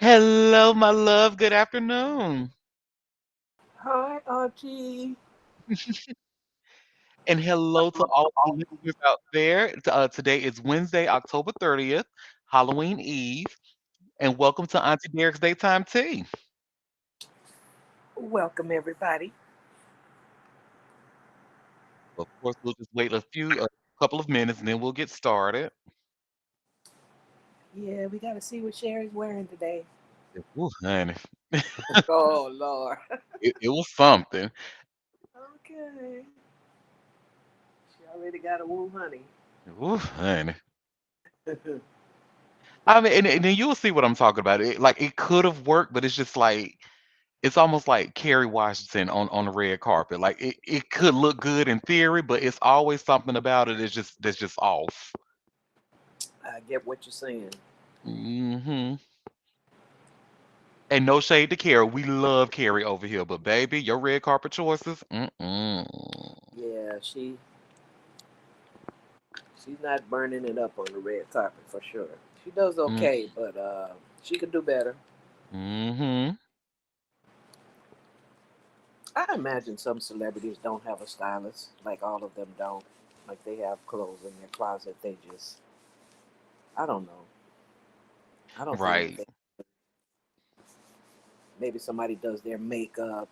Hello, my love. Good afternoon. Hi, Auntie. And hello to all the listeners out there. Today is Wednesday, October 30th, Halloween Eve. And welcome to Auntie Derek's Daytime Tea. Welcome, everybody. Of course, we'll just wait a couple of minutes and then we'll get started. Yeah, we got to see what Sherry's wearing today. Ooh, honey, Oh, Lord. it was something. Okay. She already got a woo honey. Ooh, honey. I mean, and then you'll see what I'm talking about. It could have worked, but it's just like it's almost like Kerry Washington on the red carpet. Like it could look good in theory, but it's always something about it that's just off. I get what you're saying. Hmm. And no shade to Kerry. We love Kerry over here, but baby, your red carpet choices. Mm-mm. Yeah, she's not burning it up on the red carpet for sure. She does okay, but she could do better. Mm-hmm. I imagine some celebrities don't have a stylist, like all of them don't. Like they have clothes in their closet. They just, I don't know. I don't think Right. they maybe somebody does their makeup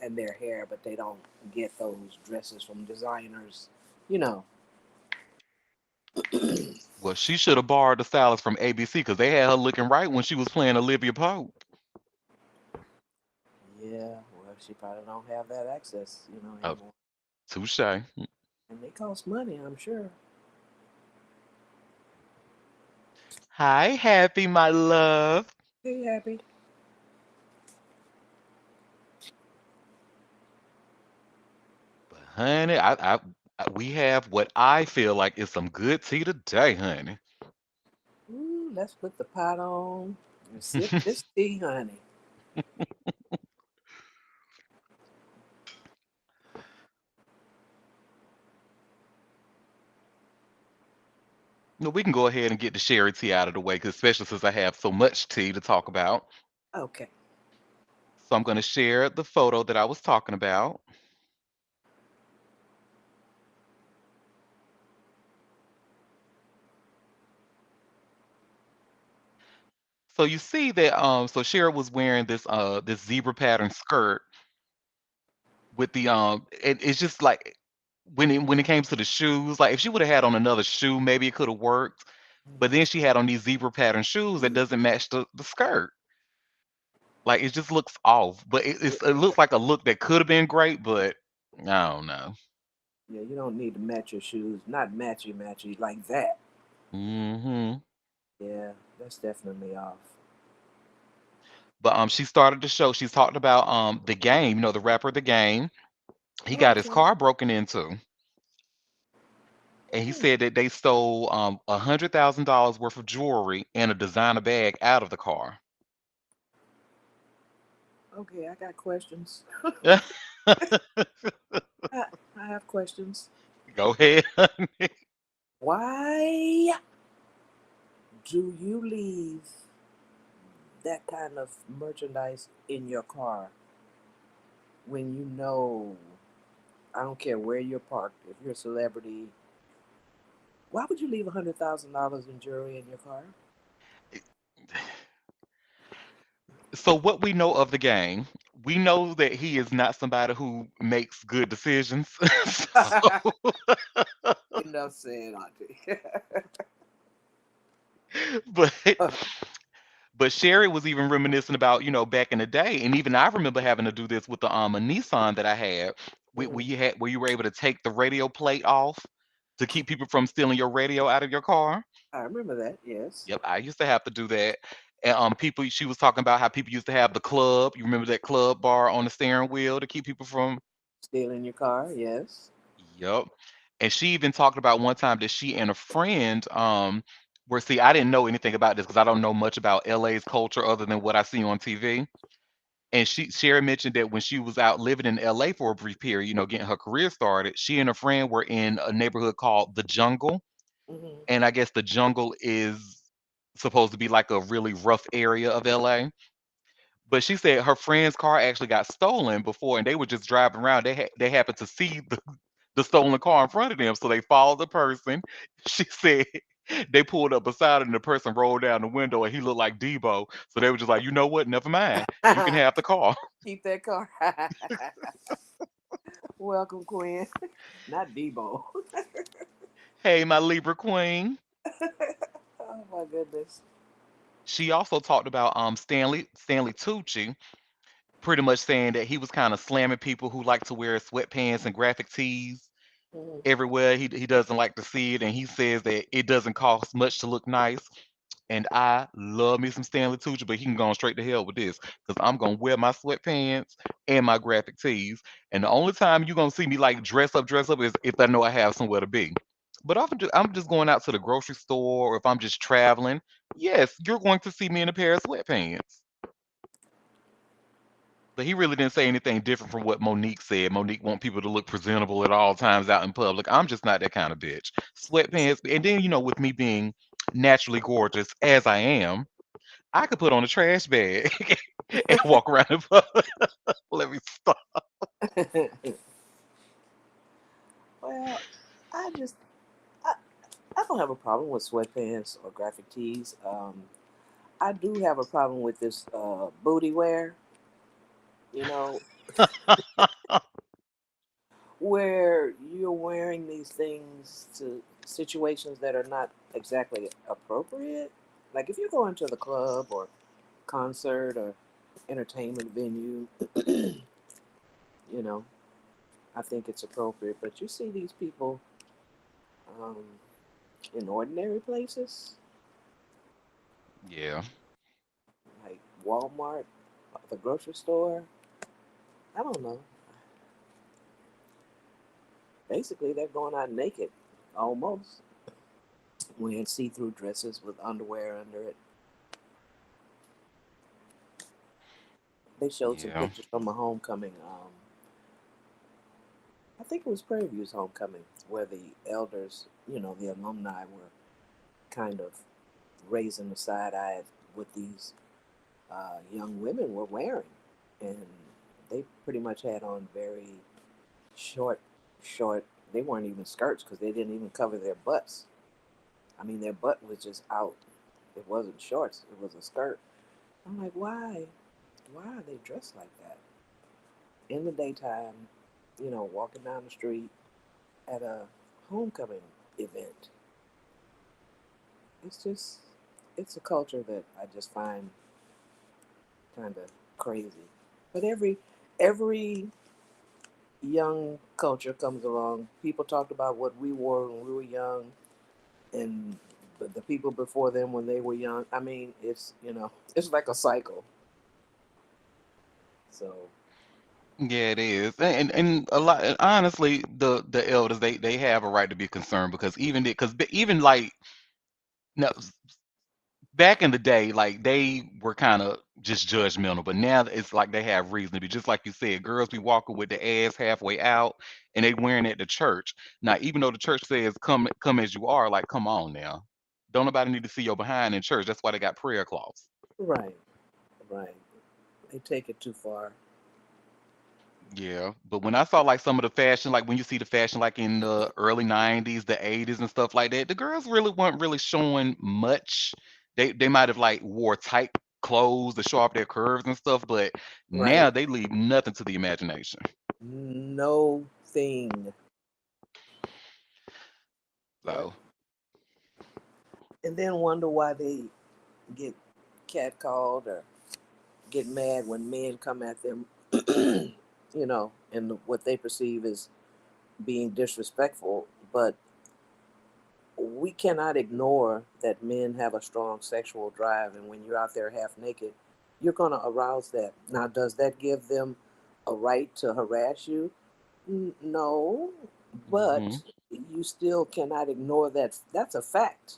and their hair, but they don't get those dresses from designers. You know. Well, she should have borrowed the stylist from ABC because they had her looking right when she was playing Olivia Pope. Yeah, well, she probably don't have that access, Oh, anymore. touche. And they cost money, I'm sure. Hi, Happy, my love. Hey, happy. But honey, we have what I feel like is some good tea today, honey. Ooh, let's put the pot on and sip this tea, honey. No, we can go ahead and get the sherry tea out of the way, 'cause especially since I have so much tea to talk about. Okay. So I'm going to share the photo that I was talking about. So you see that so Sherry was wearing this zebra pattern skirt with it's just like when it came to the shoes, like if she would have had on another shoe, maybe it could have worked. But then she had on these zebra pattern shoes that doesn't match the skirt. Like it just looks off. But Yeah, it looks like a look that could have been great, but I don't know. yeah, you don't need to match your shoes, not matchy matchy like that. Hmm. Yeah, that's definitely off. But she started the show. She's talking about the game, the rapper the game. He got his Okay. car broken into. And he Hmm. said that they stole $100,000 worth of jewelry and a designer bag out of the car. Okay, I got questions. I, I have questions. Go ahead. Why do you leave that kind of merchandise in your car when you know, I don't care where you're parked, if you're a celebrity, why would you leave $100,000 in jewelry in your car? So what we know of the game, we know that he is not somebody who makes good decisions. So, Enough said, Auntie. but But Sherry was even reminiscing about, back in the day, and even I remember having to do this with a Nissan that I had, Hmm. where you were able to take the radio plate off to keep people from stealing your radio out of your car. I remember that, yes. Yep, I used to have to do that. And people, she was talking about how people used to have the club. You remember that club bar on the steering wheel to keep people from. Stealing your car, yes. Yep. And she even talked about one time that she and a friend, where see, I didn't know anything about this because I don't know much about LA's culture other than what I see on TV. And Sherry mentioned that when she was out living in LA for a brief period, getting her career started, she and a friend were in a neighborhood called the Jungle. Hmm. And I guess the Jungle is supposed to be like a really rough area of LA. But she said her friend's car actually got stolen before, and they were just driving around. They happened to see the stolen car in front of them, so they followed the person. She said they pulled up beside him, and the person rolled down the window, and he looked like Debo. So they were just like, you know what? Never mind. You can have the car. Keep that car. Welcome, Quinn. Not Debo. Hey, my Libra queen. Oh my goodness. She also talked about Stanley Tucci, pretty much saying that he was kind of slamming people who like to wear sweatpants and graphic tees Mhm. everywhere. He doesn't like to see it, and he says that it doesn't cost much to look nice. And I love me some Stanley Tucci, but he can go straight to hell with this because I'm gonna wear my sweatpants and my graphic tees. And the only time you're gonna see me like dress up is if I know I have somewhere to be. But often I'm just going out to the grocery store or if I'm just traveling. Yes, you're going to see me in a pair of sweatpants. But he really didn't say anything different from what Monique said. Monique want people to look presentable at all times out in public. I'm just not that kind of bitch. Sweatpants, and then with me being naturally gorgeous as I am, I could put on a trash bag and walk around in public. Let me stop. Well, I just I, I don't have a problem with sweatpants or graphic tees. I do have a problem with this booty wear. You know, where you're wearing these things to situations that are not exactly appropriate. Like if you're going to the club or concert or entertainment venue, you know, I think it's appropriate. But you see these people um, in ordinary places Yeah, like Walmart, the grocery store. I don't know. Basically, they're going out naked, almost, wearing see-through dresses with underwear under it. They showed some yeah, pictures from a homecoming. I think it was Prairie View's homecoming, where the elders, the alumni were kind of raising the side eye at what these young women were wearing, and they pretty much had on very short, short. They weren't even skirts because they didn't even cover their butts. I mean, their butt was just out. It wasn't shorts. It was a skirt. I'm like, why? Why are they dressed like that in the daytime? Walking down the street at a homecoming event. It's just, it's a culture that I just find kind of crazy. But every young culture comes along. People talked about what we wore when we were young, and the people before them when they were young. I mean, it's it's like a cycle. So yeah. It is, and a lot. And honestly, the elders they have a right to be concerned because even like no, back in the day, like they were kind of just judgmental, but now it's like they have reason to be. Just like you said, girls be walking with the ass halfway out, and they wearing it to church. Now, even though the church says come as you are, like come on now, don't nobody need to see your behind in church. That's why they got prayer cloths. right, right. They take it too far. Yeah, but when I saw like some of the fashion, like when you see the fashion like in the early '90s, the '80s, and stuff like that, the girls really weren't really showing much. They might have like wore tight clothes to show off their curves and stuff, but Right. now they leave nothing to the imagination. No thing. Yep. So And then wonder why they get catcalled or get mad when men come at them, and what they perceive as being disrespectful. But we cannot ignore that men have a strong sexual drive, and when you're out there half naked, you're going to arouse that. Now, does that give them a right to harass you? No, hmm but you still cannot ignore that. That's a fact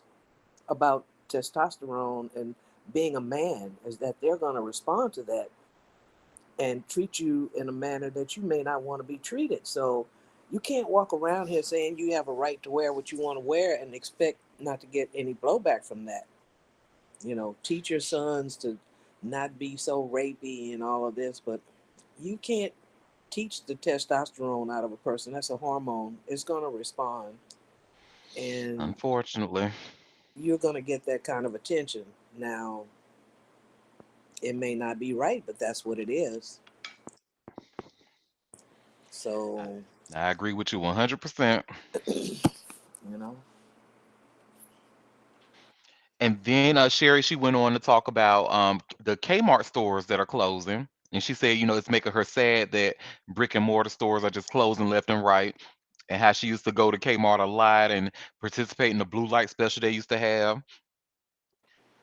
about testosterone and being a man, is that they're going to respond to that and treat you in a manner that you may not want to be treated. So you can't walk around here saying you have a right to wear what you want to wear and expect not to get any blowback from that. Teach your sons to not be so rapey and all of this, but you can't teach the testosterone out of a person. That's a hormone. It's going to respond, and Unfortunately. you're going to get that kind of attention. Now, it may not be right, but that's what it is. I, So, I agree with you 100%. you know, And then Sherry, she went on to talk about the Kmart stores that are closing. And she said, it's making her sad that brick and mortar stores are just closing left and right. And how she used to go to Kmart a lot and participate in the blue light special they used to have.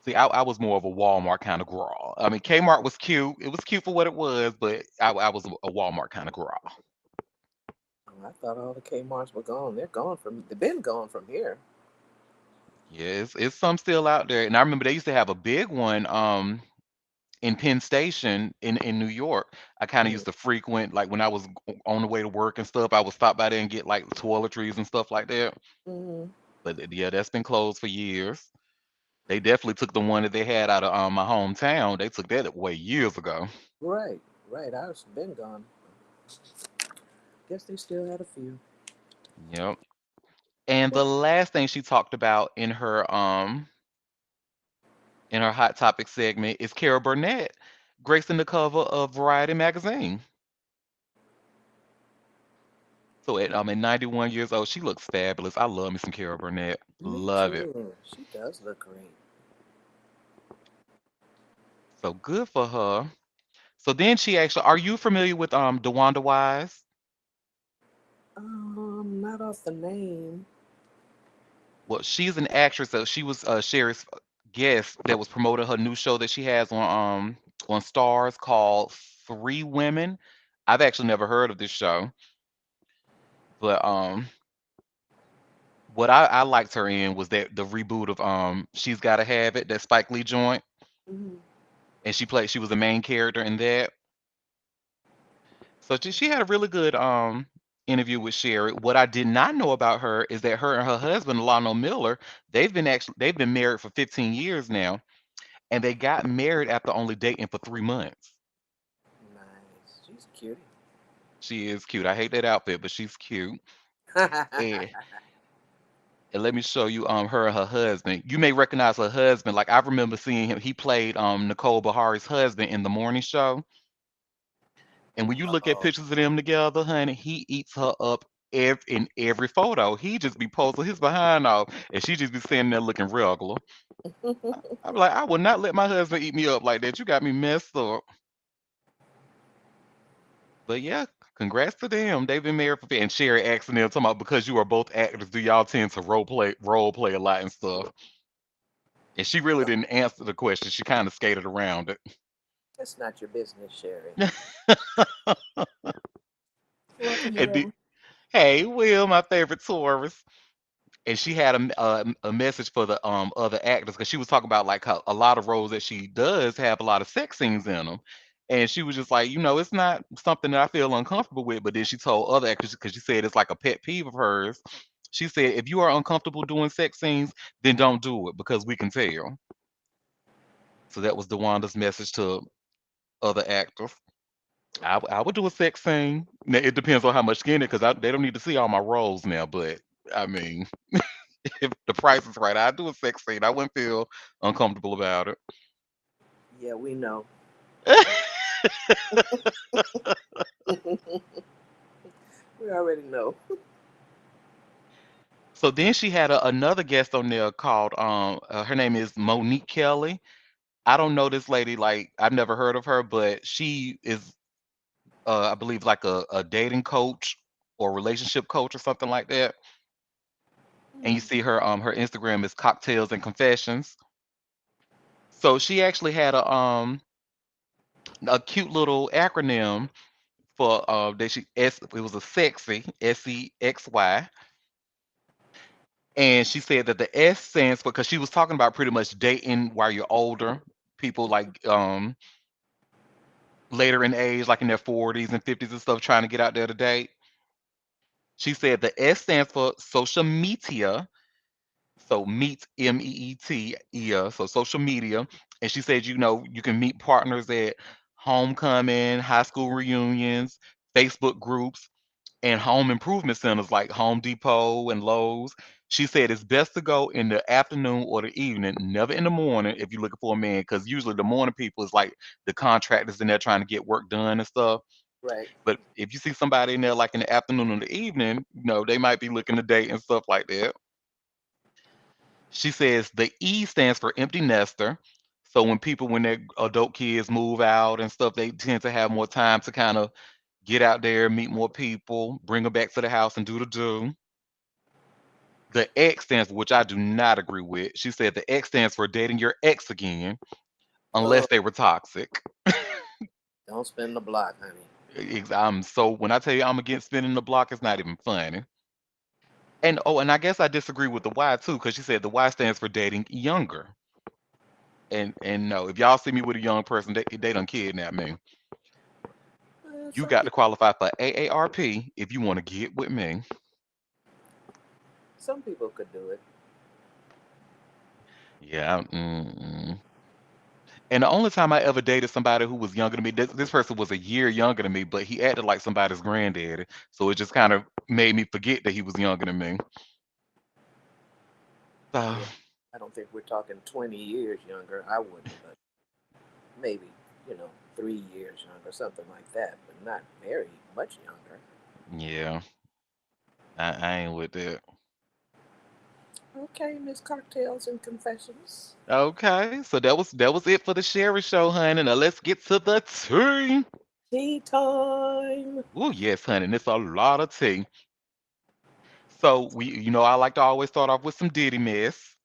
See, I was more of a Walmart kind of girl. I mean, Kmart was cute. It was cute for what it was, but I was a Walmart kind of girl. I thought all the Kmart's were gone. They've been gone from here. Yeah, it's some still out there. And I remember they used to have a big one in Penn Station in New York. I kind of Mm-hmm. used to frequent, like when I was on the way to work and stuff, I would stop by there and get like toiletries and stuff like that. Mm-hmm. But yeah, that's been closed for years. They definitely took the one that they had out of my hometown. They took that away years ago. Right, right. Ours been gone. Guess they still had a few. Yep. And the last thing she talked about in her hot topic segment is Carol Burnett gracing the cover of Variety magazine. So at 91 years old, she looks fabulous. I love me some Carol Burnett. Me Love it. too. She does look great. So good for her. So then she actually, are you familiar with DeWanda Wise? Not off the name. Well, she's an actress. So she was Sherry's guest that was promoting her new show that she has on Stars called Three Women. I've actually never heard of this show, but what I liked her in was that the reboot of She's Gotta Have It, that Spike Lee joint, Hmm. and she was the main character in that. So she had a really good interview with Sherry. What I did not know about her is that her and her husband, Lionel Miller, they've been married for 15 years now, and they got married after only dating for 3 months. Nice. She's a cutie. She is cute. I hate that outfit, but she's cute. And, and let me show you her and her husband. You may recognize her husband. Like I remember seeing him. He played Nicole Bahari's husband in the morning show. And when you look at Oh. pictures of them together, honey, he eats her up in every photo. He just be posting his behind off, and she just be standing there looking regular. I'm like, I would not let my husband eat me up like that. You got me messed up. But yeah, congrats to them. They've been married for and Sherry asking them talking about because you are both actors, do y'all tend to role play a lot and stuff? And she really didn't answer the question. She kind of skated around That's not your business, Sherry. it. Welcome, And Will. hey, Will, my favorite Taurus. And she had a message for the other actors because she was talking about like how a lot of roles that she does have a lot of sex scenes in them, and she was just like, it's not something that I feel uncomfortable with. But then she told other actors because she said it's like a pet peeve of hers. She said if you are uncomfortable doing sex scenes, then don't do it because we can tell. So that was DeWanda's message to other actors. I would do a sex scene. Now, it depends on how much skin it because they don't need to see all my roles now. But I mean, if the price is right, I'd do a sex scene. I wouldn't feel uncomfortable about Yeah, we know. it. We already know. So then she had another guest on there called her name is Monique Kelly. I don't know this lady, like I've never heard of her, but she is I believe like a dating coach or relationship coach or something like that. And you Hmm. see her Instagram is cocktails and confessions. So she actually had a cute little acronym for that she S it was a sexy SEXY. And she said that the S stands for because she was talking about pretty much dating while you're older, people like later in age, like in their 40s and 50s and stuff, trying to get out there to date. She said the S stands for social media. So meet meet, yeah, so social media. And she said, you can meet partners at homecoming, high school reunions, Facebook groups, and home improvement centers like Home Depot and Lowe's. She said it's best to go in the afternoon or the evening, never in the morning if you're looking for a man, because usually the morning people is like the contractors in there trying to get work done and stuff. Right. But if you see somebody in there like in the afternoon or the evening, they might be looking to date and stuff like that. She says the E stands for empty nester. So when people, when their adult kids move out and stuff, they tend to have more time to kind of get out there, meet more people, bring them back to the house and do the do. The X stands for, which I do not agree with. She said the X stands for dating your ex again, Oh, unless they were toxic. don't spin the block, honey. I'm so when I tell you I'm against spinning the block, it's not even funny. And oh, and I guess I disagree with the Y too, because she said the Y stands for dating younger. And no, if y'all see me with a young person, they done kidnap me. You Some got to people, qualify for AARP if you want to get with me. some people could do it. Yeah. Mm-mm. And the only time I ever dated somebody who was younger than me, this person was a year younger than me, but he acted like somebody's granddaddy. So it just kind of made me forget that he was younger than me. So Yeah, I don't think we're talking 20 years younger. I wouldn't, but maybe, 3 years younger, something like that, but not very much younger. yeah, I ain't with that. Okay, Miss Cocktails and Confessions. Okay, so that was it for the Sherry Show, honey. Now let's get to the tea. Tea time. Oh yes, honey, and it's a lot of tea. So I like to always start off with some Diddy mess.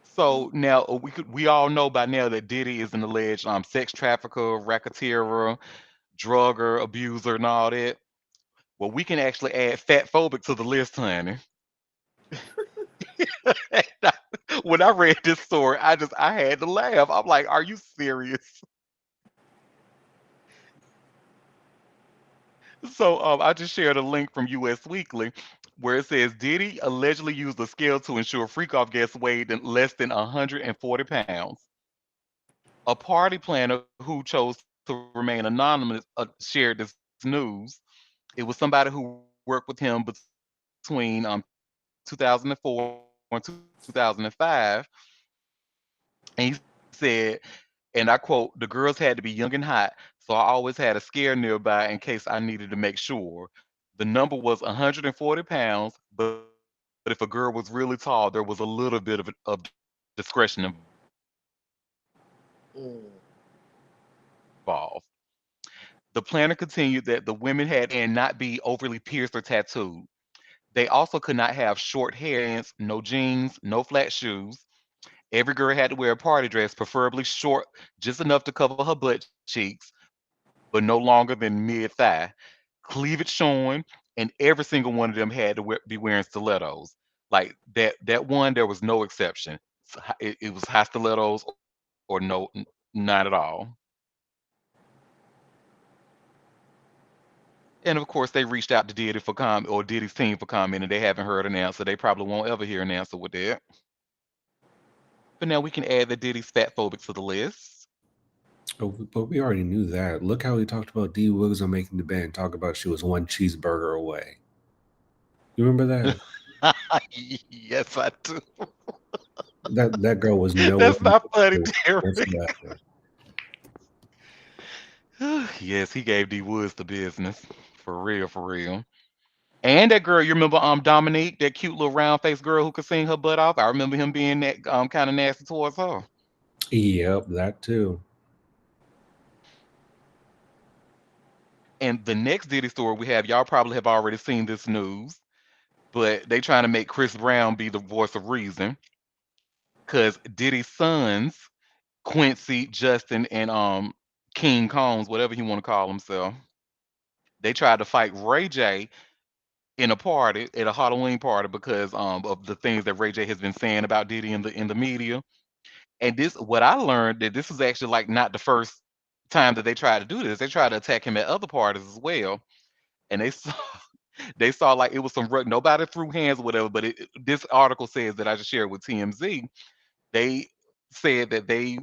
So now we all know by now that Diddy is an alleged sex trafficker, racketeer, drugger, abuser, and all that. Well, we can actually add fat phobic to the list, honey. When I read this story, I had to laugh. I'm like, are you serious? So I just shared a link from US Weekly where it says Diddy allegedly used a scale to ensure Freakoff guests weighed less than 140 pounds. A party planner who chose to remain anonymous shared this news. It was somebody who worked with him between 2004 and 2005. And he said, and I quote, the girls had to be young and hot, so I always had a scare nearby in case I needed to make sure. The number was 140 pounds, but if a girl was really tall, there was a little bit of discretion involved. Mm. The planner continued that the women had to wear makeup and not be overly pierced or tattooed. They also could not have short hair, pants, no jeans, no flat shoes. Every girl had to wear a party dress, preferably short, just enough to cover her butt cheeks, but no longer than mid thigh. Cleavage showing, and every single one of them had to be wearing stilettos. Like that one, there was no exception. It was high stilettos or no, not at all. And of course, they reached out to Diddy for or Diddy's team for comment, and they haven't heard an answer. They probably won't ever hear an answer with that. But now we can add the Diddy's fat phobic to the list. Oh, but we already knew that. Look how he talked about D Woods on Making the Band, talk about she was one cheeseburger away. You remember that? Yes, I do. That girl was nowhere That's near not funny, close Derek. whatsoever. Yes, he gave D Woods the business. For real, for real. And that girl, you remember Dominique, that cute little round faced girl who could sing her butt off? I remember him being that kind of nasty towards her. Yep, that too. And the next Diddy story we have, y'all probably have already seen this news, but they trying to make Chris Brown be the voice of reason because Diddy's sons, Quincy, Justin, and King Combs, whatever he want to call himself, they tried to fight Ray J in a party at a Halloween party because of the things that Ray J has been saying about Diddy in the media. And this, what I learned that this was actually like not the first time that they tried to do this. They tried to attack him at other parties as well. And they saw. They saw like it was some nobody threw hands or whatever, but this article says that I just shared with TMZ. They said that they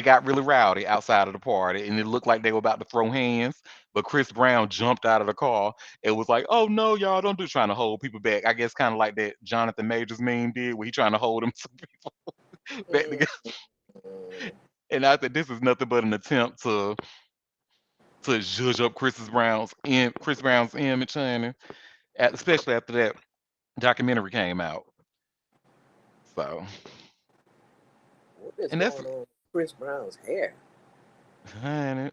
got really rowdy outside of the party, and it looked like they were about to throw hands. But Chris Brown jumped out of the car and was like, "Oh no, y'all don't do," trying to hold people back. I guess kind of like that Jonathan Majors meme did, where he trying to hold them some people back Mm, together. mm. And I said, this is nothing but an attempt to zhuzh up Chris Brown's image, honey. Especially after that documentary came out. So, What is and that's going on with Chris Brown's hair? honey,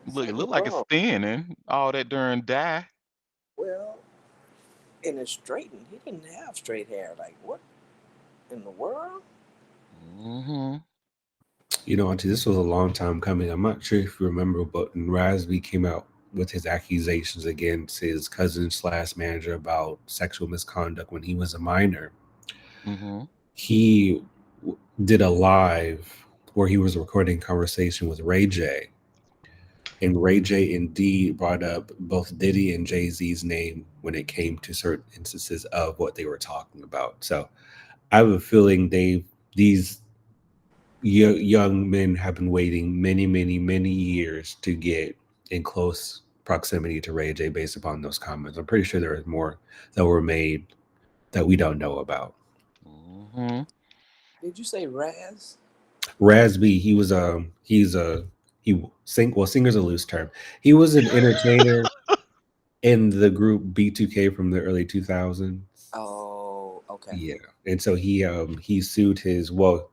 There's look, it something looked like it's wrong. thinning. All that during dye. Well, and it's straightened. He didn't have straight hair. Like, what in the world? Hmm. You know, Auntie, this was a long time coming. I'm not sure if you remember, but when Rasby came out with his accusations against his cousin slash manager about sexual misconduct when he was a minor, Hmm. he did a live where he was recording conversation with Ray J. And Ray J indeed brought up both Diddy and Jay Z's name when it came to certain instances of what they were talking about. So I have a feeling these young men have been waiting many, many, many years to get in close proximity to Ray J based upon those comments. I'm pretty sure there is more that were made that we don't know about. Hmm. Did you say Raz? Rasby, he's a singer's a loose term. He was an entertainer in the group B2K from the early 2000s. Oh, okay. Yeah. And so he sued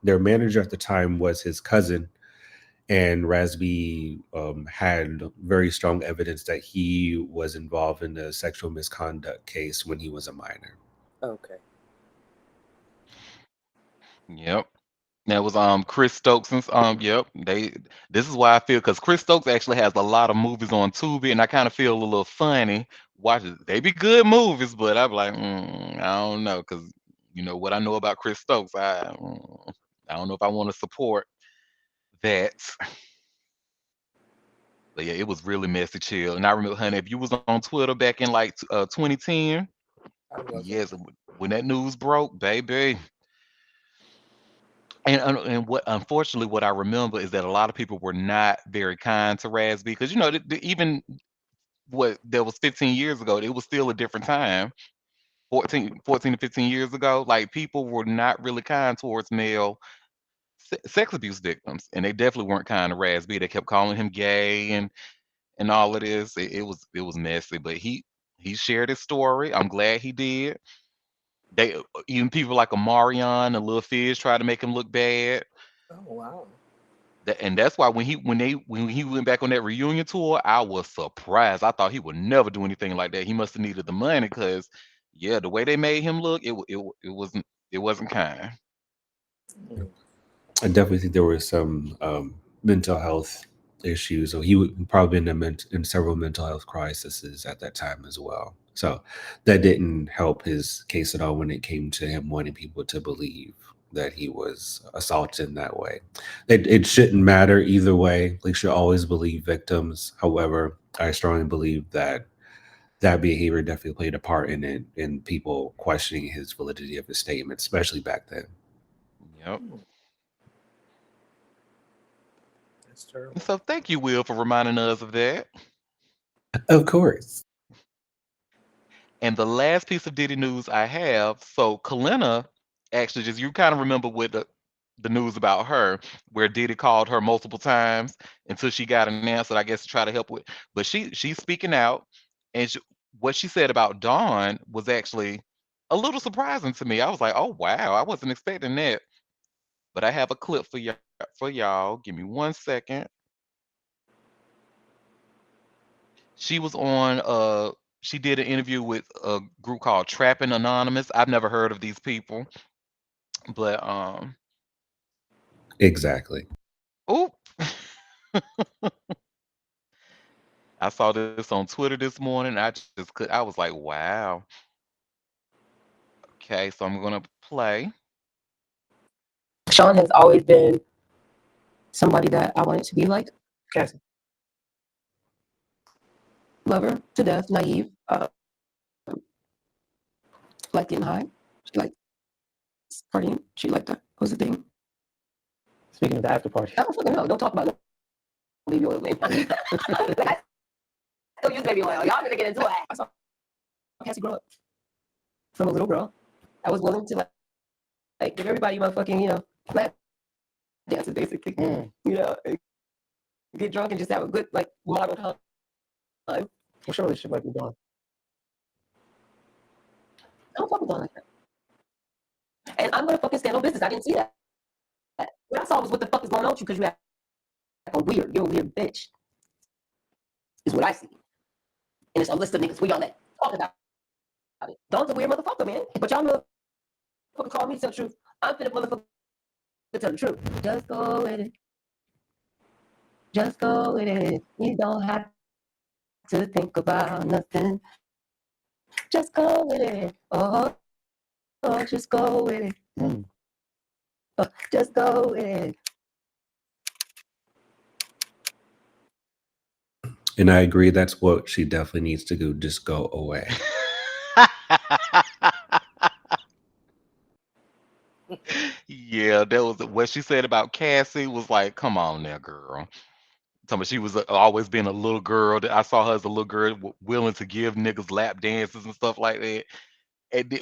their manager at the time was his cousin, and Rasby had very strong evidence that he was involved in a sexual misconduct case when he was a minor. Okay. Yep. That was Chris Stokes and yep. This is why I feel because Chris Stokes actually has a lot of movies on Tubi, and I kind of feel a little funny watching. They be good movies, but I'm like, I don't know, because you know what I know about Chris Stokes. I don't know if I want to support that. But yeah, it was really messy, chill. And I remember, honey, if you was on Twitter back in like 2010, I wasn't. yes, when that news broke, baby. And what unfortunately what I remember is that a lot of people were not very kind to Rasby because you know even what that was 15 years ago, it was still a different time. 14 to 15 years ago, like people were not really kind towards male sex abuse victims, and they definitely weren't kind to Rasby. They kept calling him gay and all of this. It was messy, but he shared his story. I'm glad he did. They even people like Amarion and Lil Fizz tried to make him look bad. Oh wow. And that's why when he went back on that reunion tour, I was surprised. I thought he would never do anything like that. He must have needed the money because, yeah, the way they made him look, it wasn't kind. Mm. I definitely think there were some mental health issues. So he would probably been in several mental health crises at that time as well. So that didn't help his case at all when it came to him wanting people to believe that he was assaulted in that way. It shouldn't matter either way. They should always believe victims. However, I strongly believe that that behavior definitely played a part in it, in people questioning his validity of his statement, especially back then. Yep. Mm. That's And terrible. so thank you, Will, for reminding us of that. Of course. And the last piece of Diddy news I have, so Kalina actually just you kind of remember with the news about her, where Diddy called her multiple times until she got an answer, I guess to try to help with. But she's speaking out, and what she said about Dawn was actually a little surprising to me. I was like, oh wow, I wasn't expecting that. But I have a clip for y'all. Give me 1 second. She was on she did an interview with a group called Trapping Anonymous. I've never heard of these people, but Exactly. oh, I saw this on Twitter this morning. I was like, wow. Okay, so I'm gonna play. Sean has always been somebody that I wanted to be like. love her to death, naive, like getting high. She liked partying. She liked that. Was the thing. Speaking of the after party. I don't fucking know. Don't talk about no baby oil name. Like, I still use baby oil. Y'all gonna get into it. I saw Cassie grow up from a little girl. I was willing to like give everybody motherfucking, lap dances basically. And get drunk and just have a good like model time. What's your relationship like with Dawn? I don't fuck with Dawn like that. And I'm gonna fucking stand on business. I didn't see that. What I saw was what the fuck is going on with you because you act like a weird. You're a weird bitch. Is what I see. And it's a list of niggas we all that talk about it. Dawn's a weird motherfucker, man. But y'all motherfucker call me to tell the truth. I'm finna motherfucker tell the truth. Just go with it. Just go with it. You don't have to think about nothing. Just go with it. Oh, just go with it. Just go with it. And I agree that's what she definitely needs to do. Just go away. Yeah, that was what she said about Cassie was like, come on now, girl. Talking about she was always been a little girl. That I saw her as a little girl willing to give niggas lap dances and stuff like that.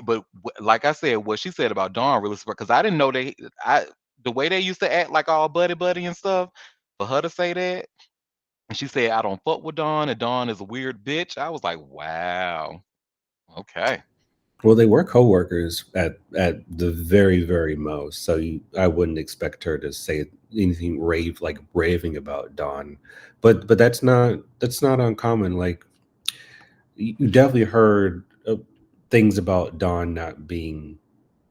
But like I said, what she said about Dawn really because I didn't know the way they used to act like all buddy buddy and stuff. For her to say that, and she said I don't fuck with Dawn and Dawn is a weird bitch. I was like, wow, okay. Well, they were coworkers at the very very most, so I wouldn't expect her to say anything raving about Dawn, but that's not uncommon. Like you definitely heard things about Dawn not being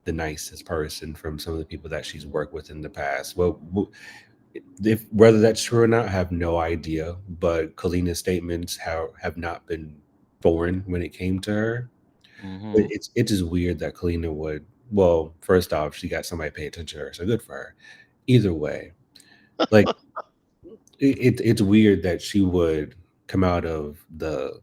the nicest person from some of the people that she's worked with in the past. Well, if whether that's true or not, I have no idea. But Kalina's statements have not been foreign when it came to her. But Hmm. it's just weird that Kalina would. Well, first off, she got somebody pay attention to her, so good for her. Either way, like it's weird that she would come out of the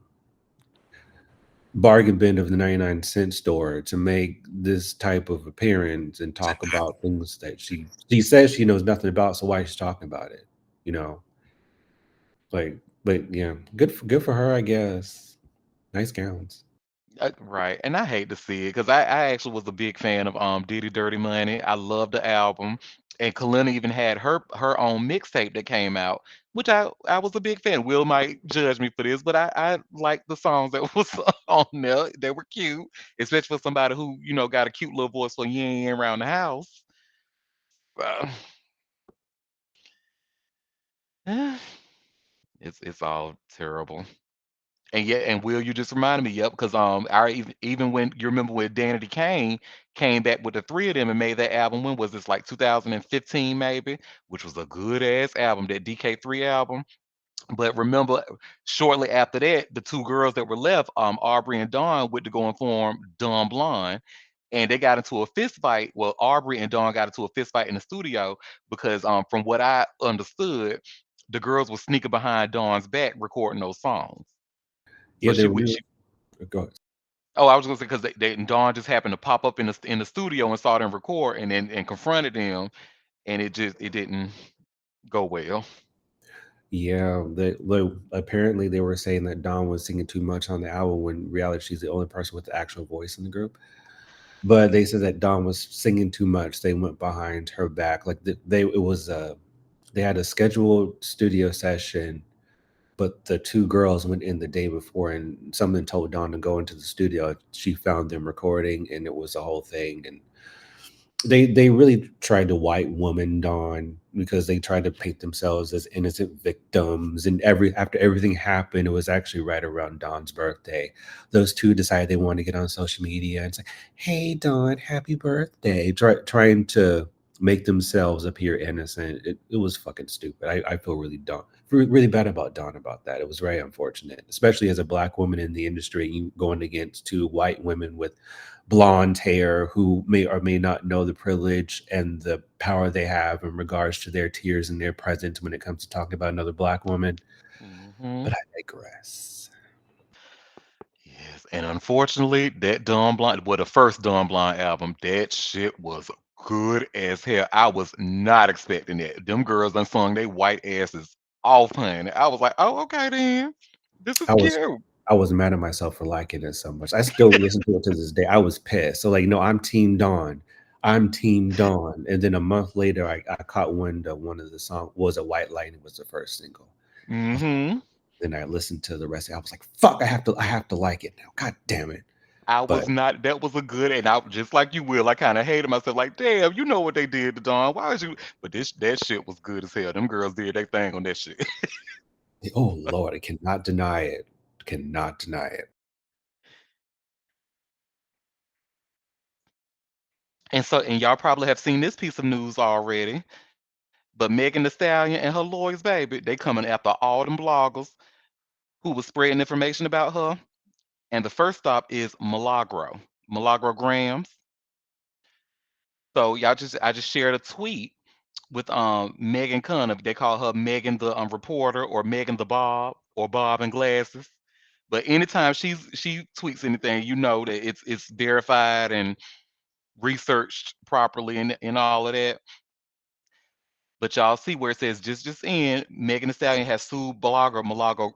bargain bin of the 99-cent store to make this type of appearance and talk about things that she says she knows nothing about. So why is she talking about it? You know, like, but yeah, good for her, I guess. Nice gowns. Right, and I hate to see it because I actually was a big fan of Diddy Dirty Money. I love the album, and Kalina even had her own mixtape that came out, which I was a big fan. Will might judge me for this, but I like the songs that was on there. They were cute, especially for somebody who got a cute little voice for you ain't around the house. Uh, it's all terrible. And yeah, and Will, you just reminded me, yep, because I even when you remember when Danity Kane came back with the three of them and made that album, when was this, like 2015 maybe, which was a good ass album, that DK3 album. But remember, shortly after that, the two girls that were left, Aubrey and Dawn, went to go and form Dumb Blonde. And they got into a fist fight. Well, Aubrey and Dawn got into a fist fight in the studio because, from what I understood, the girls were sneaking behind Dawn's back recording those songs. Yeah, So they she were. would she Go. oh, I was gonna say because and Dawn just happened to pop up in the studio and saw them record and then and confronted them, and it didn't go well. Yeah, apparently they were saying that Dawn was singing too much on the album when in reality she's the only person with the actual voice in the group. But they said that Dawn was singing too much. They went behind her back. Like they had a scheduled studio session, but the two girls went in the day before, and someone told Dawn to go into the studio. She found them recording, and it was a whole thing. And they really tried to white woman Dawn because they tried to paint themselves as innocent victims. And after everything happened, it was actually right around Dawn's birthday. Those two decided they wanted to get on social media and say, "Hey Dawn, happy birthday!" Trying to make themselves appear innocent. It was fucking stupid. I feel really bad about Dawn about that. It was very unfortunate, especially as a black woman in the industry, you going against two white women with blonde hair who may or may not know the privilege and the power they have in regards to their tears and their presence when it comes to talking about another black woman. Hmm. But I digress. Yes, and unfortunately, that Dumb Blonde, well, the first Dumb Blonde album, that shit was good as hell. I was not expecting that. Them girls done sung they white asses off, honey. I was like, oh, okay then. This is I was cute. I was mad at myself for liking it so much. I still listen to it to this day. I was pissed. So like, I'm Team Dawn. I'm Team Dawn. And then a month later, I caught wind of one of the song was a White Lightning was the first single. I was like, Hmm. then I listened to the rest. I was like, fuck, I have to like it now. God damn it. I But was not. That was a good, and I just like you will. I kind of hated myself. Like, damn, you know what they did to Dawn? Why was you? But this that shit was good as hell. Them girls did their thing on that shit. oh Lord, I cannot deny it. Cannot deny it. And y'all probably have seen this piece of news already. But Megan Thee Stallion and her lawyers, baby, they coming after all them bloggers who was spreading information about her. And the first stop is Milagro Grams. So I just shared a tweet with Megan Cunningham. They call her Megan the reporter or Megan the Bob or Bob and glasses. But anytime she tweets anything, you know that it's verified and researched properly and all of that. But y'all see where it says just in, Megan Thee Stallion has sued blogger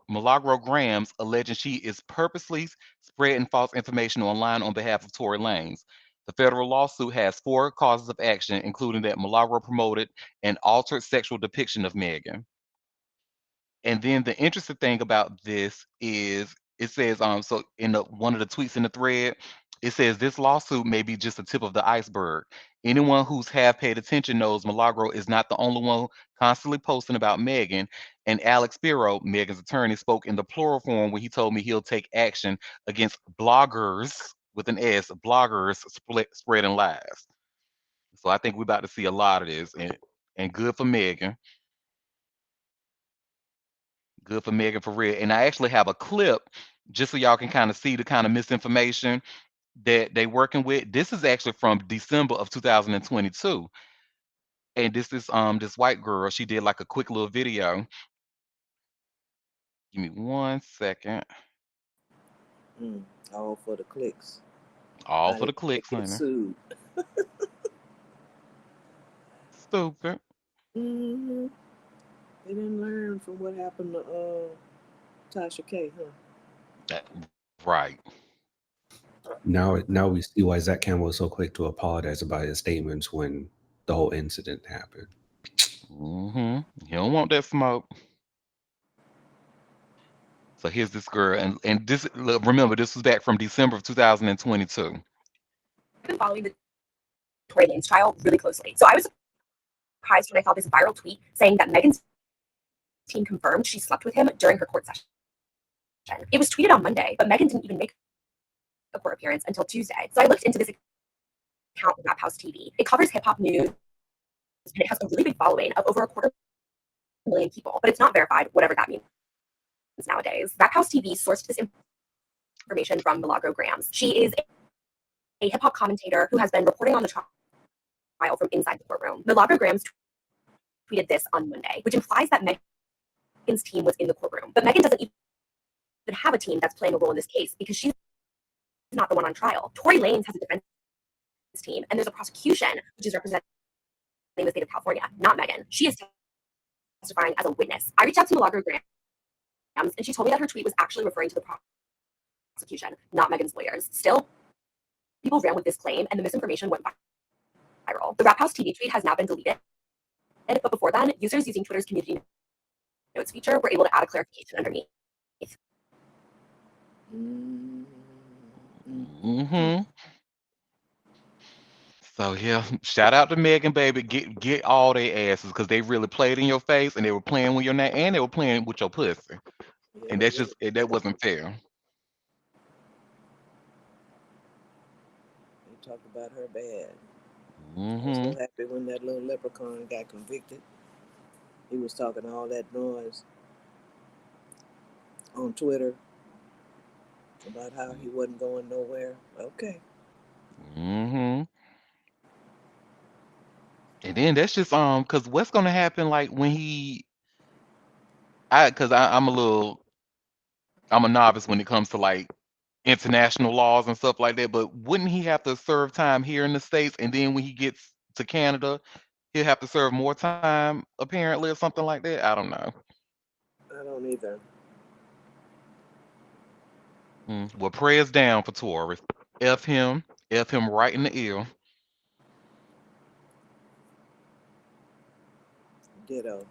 Milagro Grams, alleging she is purposely spreading false information online on behalf of Tory Lanez. The federal lawsuit has four causes of action, including that Milagro promoted an altered sexual depiction of Megan. And then the interesting thing about this is it says so in the one of the tweets in the thread, it says this lawsuit may be just the tip of the iceberg. Anyone who's half paid attention knows Milagro is not the only one constantly posting about Megan. And Alex Spiro, Megan's attorney, spoke in the plural form when he told me he'll take action against bloggers with an S, bloggers spreading lies. So I think we're about to see a lot of this, and good for Megan. Good for Megan for real. And I actually have a clip just so y'all can kind of see the kind of misinformation that they working with. This is actually from December of 2022. And this is this white girl. She did like a quick little video. Give me 1 second. Mm, all for the clicks. All How for they the gonna clicks, get honey. sued? Stupid. Mm-hmm. They didn't learn from what happened to Tasha K, huh? Right. Now we see why Zach Campbell was so quick to apologize about his statements when the whole incident happened. Hmm. You don't want that smoke. So here's this girl, and this look, remember this was back from December of 2022. I've been following the Tory Lanez trial really closely. So I was surprised when I saw this viral tweet saying that Megan's team confirmed she slept with him during her court session. It was tweeted on Monday, but Megan didn't even make a court appearance until Tuesday. So I looked into this account, Rap House TV. It covers hip hop news, and it has a really big following of over a quarter million people, but it's not verified, whatever that means nowadays. Rap House TV sourced this information from Milagro Grams. She is a hip hop commentator who has been reporting on the trial from inside the courtroom. Milagro Grams tweeted this on Monday, which implies that Megan's team was in the courtroom. But Megan doesn't even have a team that's playing a role in this case because she's not the one on trial. Tory Lanez has a defense team, and there's a prosecution which is representing the state of California, not Megan. She is testifying as a witness. I reached out to Milagro Grams, and she told me that her tweet was actually referring to the prosecution, not Megan's lawyers. Still, people ran with this claim, and the misinformation went viral. The Rap House TV tweet has now been deleted, but before then, users using Twitter's community notes feature were able to add a clarification underneath. Mm-hmm. Hmm. So yeah, shout out to Megan, baby. Get all their asses because they really played in your face and they were playing with your name and they were playing with your pussy. Yeah, And they that's were. just that wasn't fair. They talked about her bad. I was Hmm. so happy when that little leprechaun got convicted. He was talking all that noise on Twitter about how he wasn't going nowhere. Okay. Hmm. And then that's just because what's gonna happen like when I'm a novice when it comes to like international laws and stuff like that. But wouldn't he have to serve time here in the States, and then when he gets to Canada, he'll have to serve more time apparently, or something like that? I don't know. I don't either. Well, prayers down for Taurus. F him, F him right in the ear. Ditto.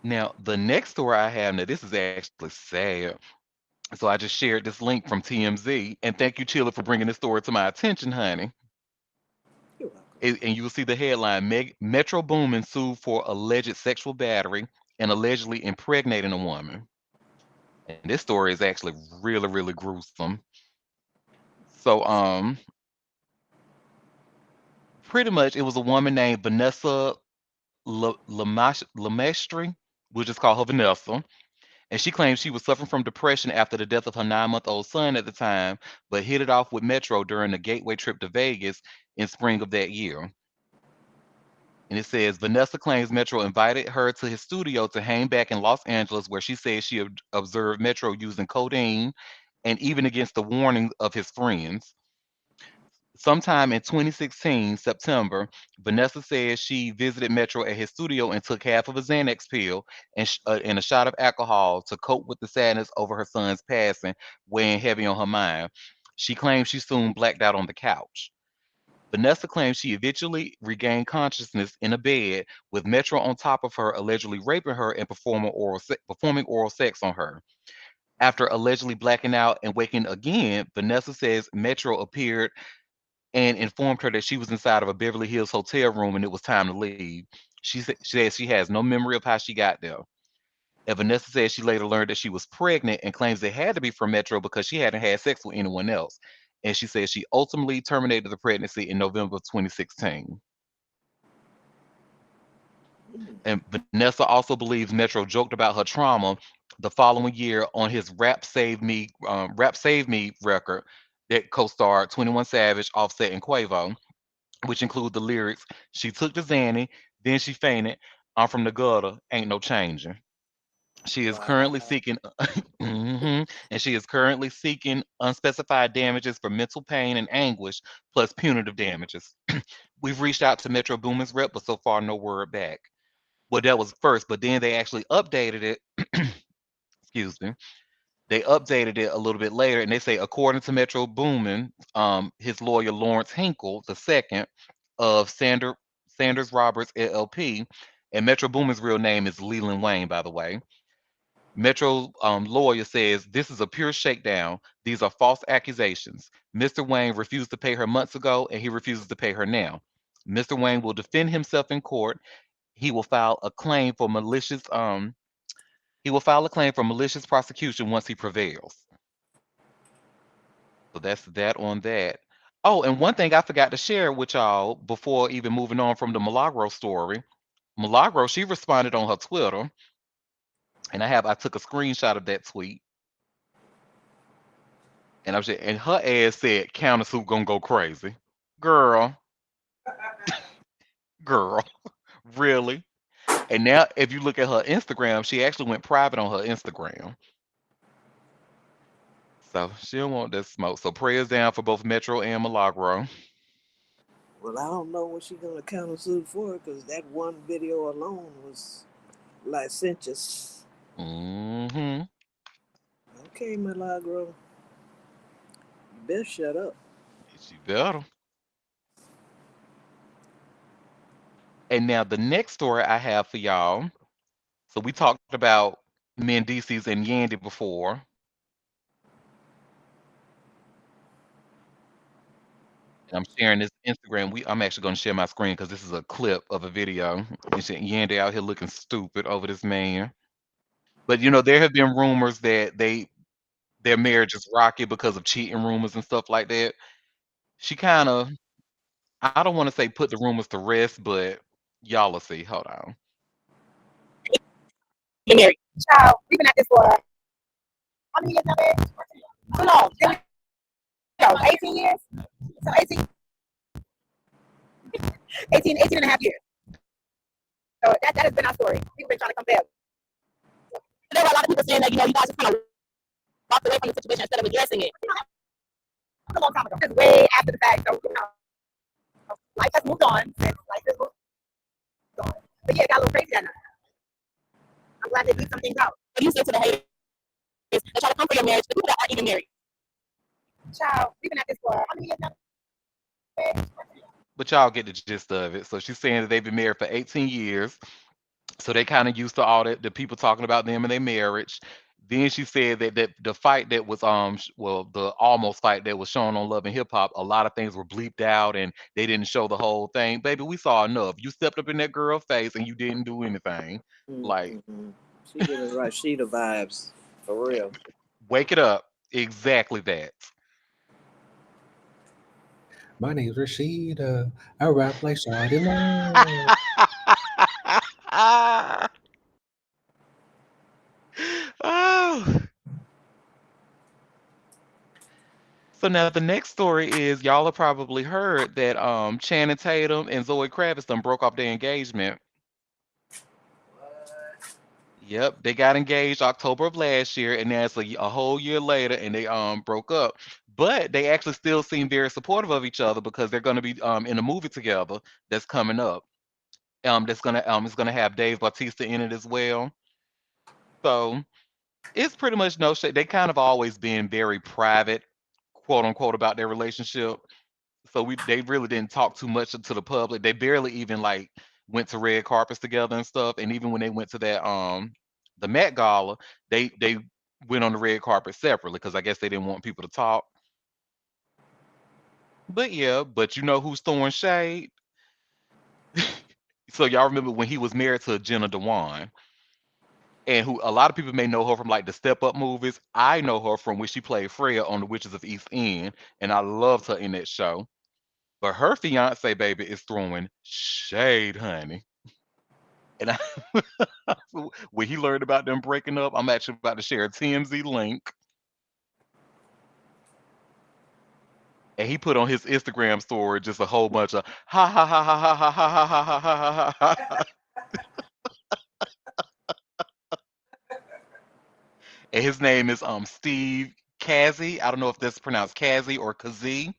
Now, the next story I have, now this is actually sad. So I just shared this link from TMZ, and thank you, Chilla, for bringing this story to my attention, honey. You're welcome. And you will see the headline: Metro Boomin sued for alleged sexual battery and allegedly impregnating a woman. And this story is actually really, really gruesome. So, pretty much, it was a woman named Vanessa Lemestri. We'll just call her Vanessa. And she claims she was suffering from depression after the death of her 9-month-old son at the time, but hit it off with Metro during the gateway trip to Vegas in spring of that year. And it says Vanessa claims Metro invited her to his studio to hang back in Los Angeles, where she says she observed Metro using codeine and even against the warning of his friends. Sometime in 2016, September, Vanessa says she visited Metro at his studio and took half of a Xanax pill and a shot of alcohol to cope with the sadness over her son's passing, weighing heavy on her mind. She claims she soon blacked out on the couch. Vanessa claims she eventually regained consciousness in a bed with Metro on top of her, allegedly raping her and performing oral sex on her. After allegedly blacking out and waking again, Vanessa says Metro appeared and informed her that she was inside of a Beverly Hills hotel room and it was time to leave. She says she has no memory of how she got there. And Vanessa says she later learned that she was pregnant and claims it had to be from Metro because she hadn't had sex with anyone else. And she says she ultimately terminated the pregnancy in November of 2016. Mm. And Vanessa also believes Metro joked about her trauma the following year on his Rap Save Me record that co-starred 21 Savage, Offset, and Quavo, which include the lyrics, "She took the Zanny, then she fainted. I'm from the gutter, ain't no changing." She is currently Wow. seeking, and she is currently seeking unspecified damages for mental pain and anguish, plus punitive damages. We've reached out to Metro Boomin's rep, but so far no word back. Well, that was first, but then they actually updated it. Excuse me. They updated it a little bit later, and they say, according to Metro Boomin, his lawyer Lawrence Hinkle II of Sanders Roberts LLP, and Metro Boomin's real name is Leland Wayne, by the way. Metro lawyer says this is a pure shakedown. These are false accusations. Mr. Wayne refused to pay her months ago, and he refuses to pay her now. Mr. Wayne will defend himself in court. He will file a claim for malicious prosecution once he prevails. So that's that on that. Oh, and one thing I forgot to share with y'all before even moving on from the Milagro story. Milagro, she responded on her Twitter, and I took a screenshot of that tweet, and and her ass said countersuit gonna go crazy. Girl, girl, really? And now if you look at her Instagram, she actually went private on her Instagram. So she don't want that smoke. So prayers down for both Metro and Milagro. Well, I don't know what she's gonna countersue for because that one video alone was licentious. Hmm. Okay, Milagro, you best shut up. She better. And now the next story I have for y'all. So we talked about Mendices and Yandy before. And I'm sharing this Instagram. I'm actually going to share my screen because this is a clip of a video. And Yandy out here looking stupid over this man. But there have been rumors that their marriage is rocky because of cheating rumors and stuff like that. She kind of, I don't want to say put the rumors to rest, but y'all will see. Hold on. Get married. Child, we've been at this for how many years now, babe? Too long. There we go. 18 years? So 18 and a half years. So that has been our story. We've been trying to come back. There were a lot of people saying that, you guys are kind of walked away from the situation instead of addressing it. That was a long time ago. It's way after the fact. So, life has moved on since life has moved on. But yeah, it got a little crazy that night. I'm glad they beat some things out. But you said to the haters, they try to come for your marriage, the people that aren't even married. Child, we've been at this for how many years now? But y'all get the gist of it. So she's saying that they've been married for 18 years. So they kind of used to all the people talking about them and their marriage. Then she said that the fight that was well, the almost fight that was shown on Love and Hip Hop, a lot of things were bleeped out and they didn't show the whole thing. Baby, we saw enough. You stepped up in that girl's face and you didn't do anything. Like, Mm-hmm. She giving Rashida vibes for real. wake it up. Exactly that. My name's Rashida. I rap like Shawty Love. Oh. So now the next story is y'all have probably heard that Channing Tatum and Zoe Kravitz done broke off their engagement. Yep, they got engaged October of last year, and now it's a whole year later, and they broke up. But they actually still seem very supportive of each other because they're going to be in a movie together that's coming up. That's gonna it's gonna have Dave Bautista in it as well. So it's pretty much no shade. They kind of always been very private, quote unquote, about their relationship. So they really didn't talk too much to the public. They barely even like went to red carpets together and stuff. And even when they went to that the Met Gala, they went on the red carpet separately because I guess they didn't want people to talk. But yeah, but you know who's throwing shade? So y'all remember when he was married to Jenna Dewan, and who a lot of people may know her from like the Step Up movies. I know her from when she played Freya on The Witches of East End, and I loved her in that show. But her fiance baby is throwing shade, honey. And when he learned about them breaking up, I'm actually about to share a TMZ link. And he put on his Instagram story just a whole bunch of ha ha ha ha ha ha ha ha ha ha ha ha. And his name is Steve Kazi. I don't know if that's pronounced Kazi or Kazi.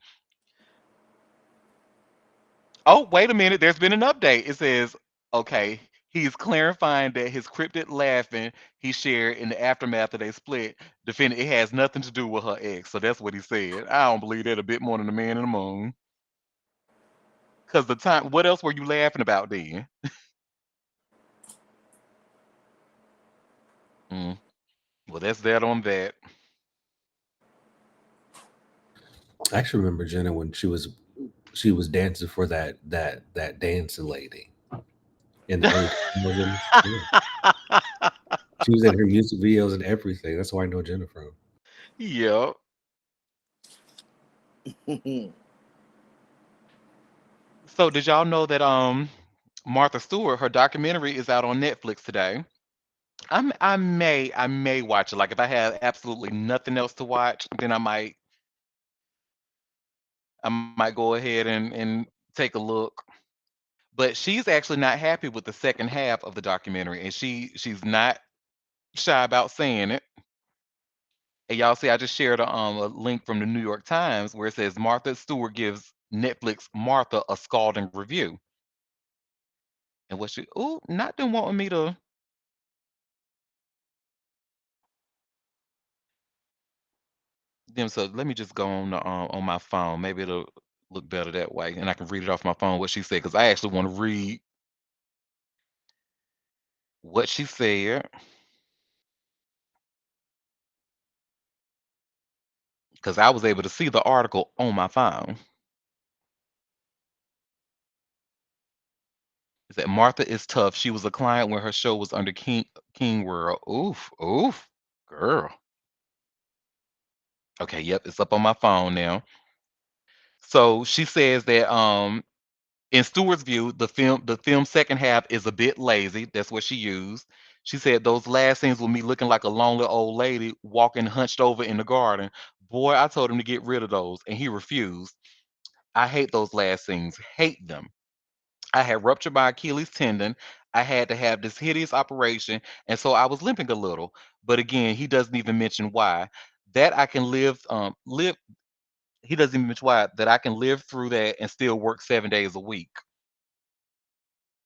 Oh, wait a minute. There's been an update. It says, okay, he's clarifying that his cryptic laughing he shared in the aftermath of their split, defending it has nothing to do with her ex. So that's what he said. I don't believe that a bit more than the man in the moon. Because the time, what else were you laughing about then? Mm, well, that's that on that. I actually remember Jenna when she was dancing for that dancing lady in the early 2000s. Yeah. She was in her music videos and everything. That's why I know Jenna from. Yep. So did y'all know that Martha Stewart, her documentary is out on Netflix today? I may watch it. Like if I have absolutely nothing else to watch, then I might go ahead and take a look. But she's actually not happy with the second half of the documentary, and she's not shy about saying it. And y'all see, I just shared a link from the New York Times where it says Martha Stewart gives Netflix Martha a scalding review. And what she not them wanting me to them. So let me just go on my phone. Maybe it'll look better that way, and I can read it off my phone what she said because I actually want to read what she said because I was able to see the article on my phone. Is that Martha is tough. She was a client when her show was under King World. Oof, oof, girl. Okay, yep, it's up on my phone now. So she says that in Stewart's view, the film's second half is a bit lazy. That's what she used. She said those last scenes with me looking like a lonely old lady walking hunched over in the garden. Boy, I told him to get rid of those, and he refused. I hate those last scenes. Hate them. I had ruptured my Achilles tendon. I had to have this hideous operation, and so I was limping a little. But again, he doesn't even mention why. that I can live. He doesn't even mention why that I can live through that and still work 7 days a week.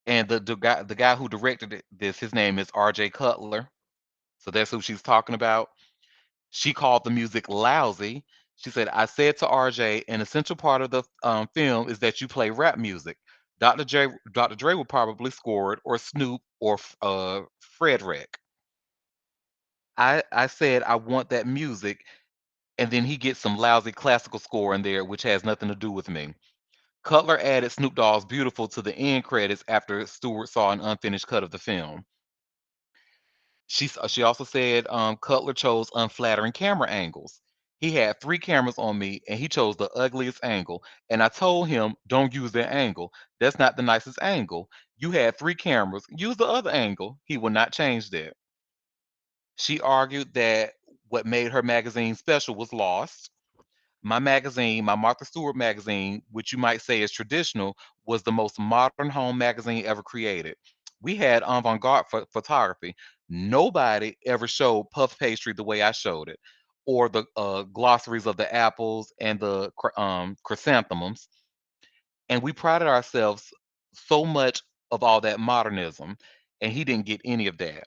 And the guy who directed this, his name is R.J. Cutler. So that's who she's talking about. She called the music lousy. She said, "I said to RJ, an essential part of the film is that you play rap music. Dr. Dre would probably score it, or Snoop, or Frederick. I said I want that music, and then he gets some lousy classical score in there, which has nothing to do with me." Cutler added Snoop Dogg's "Beautiful" to the end credits after Stewart saw an unfinished cut of the film. She also said Cutler chose unflattering camera angles. He had 3 cameras on me, and he chose the ugliest angle. And I told him, "Don't use that angle. That's not the nicest angle. You had 3 cameras. Use the other angle." He will not change that. She argued that what made her magazine special was lost. My magazine, my Martha Stewart magazine, which you might say is traditional, was the most modern home magazine ever created. We had avant-garde photography. Nobody ever showed puff pastry the way I showed it, or the glossaries of the apples and the chrysanthemums. And we prided ourselves so much of all that modernism, and he didn't get any of that.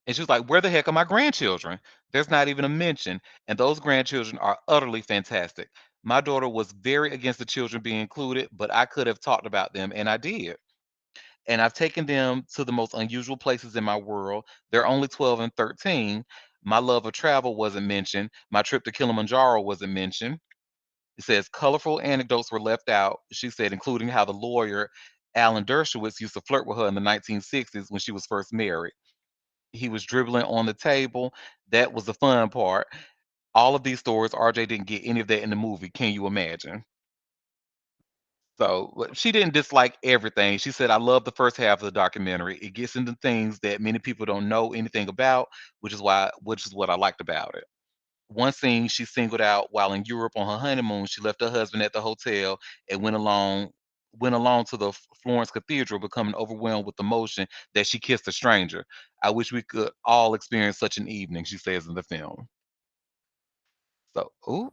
And she was like, "Where the heck are my grandchildren?" There's not even a mention. And those grandchildren are utterly fantastic. My daughter was very against the children being included, but I could have talked about them, and I did. And I've taken them to the most unusual places in my world. They're only 12 and 13. My love of travel wasn't mentioned. My trip to Kilimanjaro wasn't mentioned. It says colorful anecdotes were left out, she said, including how the lawyer Alan Dershowitz used to flirt with her in the 1960s when she was first married. He was dribbling on the table. That was the fun part. All of these stories, RJ didn't get any of that in the movie. Can you imagine? So she didn't dislike everything. She said, "I love the first half of the documentary. It gets into things that many people don't know anything about, which is what I liked about it." One scene she singled out while in Europe on her honeymoon. She left her husband at the hotel and went along to the Florence Cathedral, becoming overwhelmed with emotion that she kissed a stranger. "I wish we could all experience such an evening," she says in the film. So, ooh,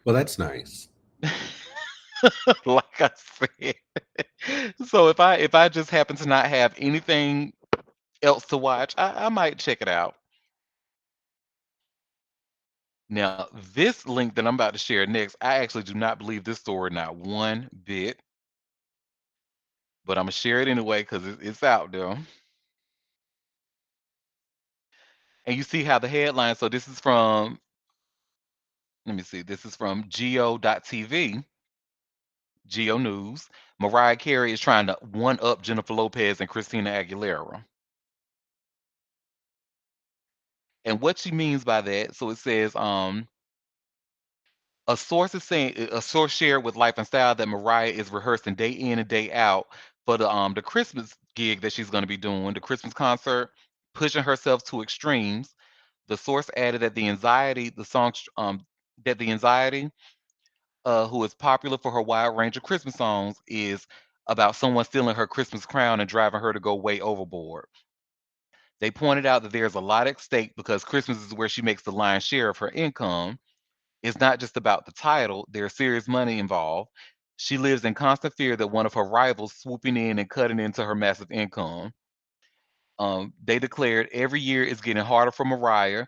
Well, that's nice. like I said. So if I just happen to not have anything else to watch, I might check it out. Now, this link that I'm about to share next, I actually do not believe this story not one bit, but I'm gonna share it anyway because it's out there. And you see how the headline. So this is from. Let me see. This is from Geo.tv, Geo News. Mariah Carey is trying to one up Jennifer Lopez and Christina Aguilera. And what she means by that, so it says, a source shared with Life and Style that Mariah is rehearsing day in and day out for the Christmas gig that she's going to be doing, the Christmas concert, pushing herself to extremes. The source added that the anxiety, who is popular for her wide range of Christmas songs, is about someone stealing her Christmas crown and driving her to go way overboard. They pointed out that there's a lot at stake because Christmas is where she makes the lion's share of her income. It's not just about the title, there's serious money involved. She lives in constant fear that one of her rivals swooping in and cutting into her massive income. They declared every year is getting harder for Mariah,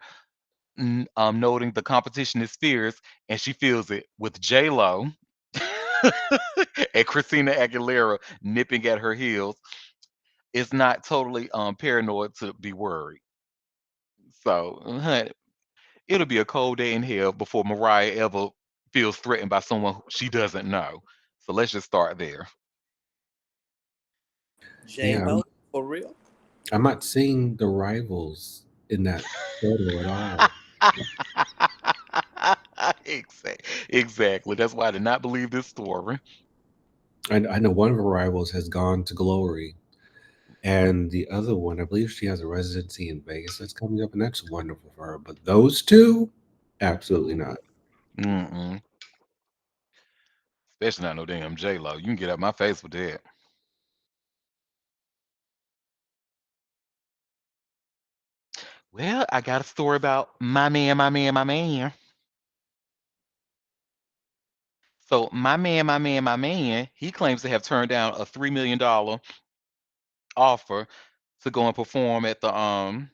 noting the competition is fierce and she feels it with J Lo and Christina Aguilera nipping at her heels. It's not totally paranoid to be worried. So, it'll be a cold day in hell before Mariah ever feels threatened by someone who she doesn't know. So let's just start there. J Yeah, Lo, for real? I'm not seeing the rivals in that photo at all. Exactly. That's why I did not believe this story. I know one of her rivals has gone to glory, and the other one, I believe she has a residency in Vegas that's coming up, and that's wonderful for her. But those two, absolutely not. Mm-mm. Especially not no damn J Lo. You can get out my face with that. Well, I got a story about my man, my man, my man. So my man, he claims to have turned down a $3 million offer to go and perform at the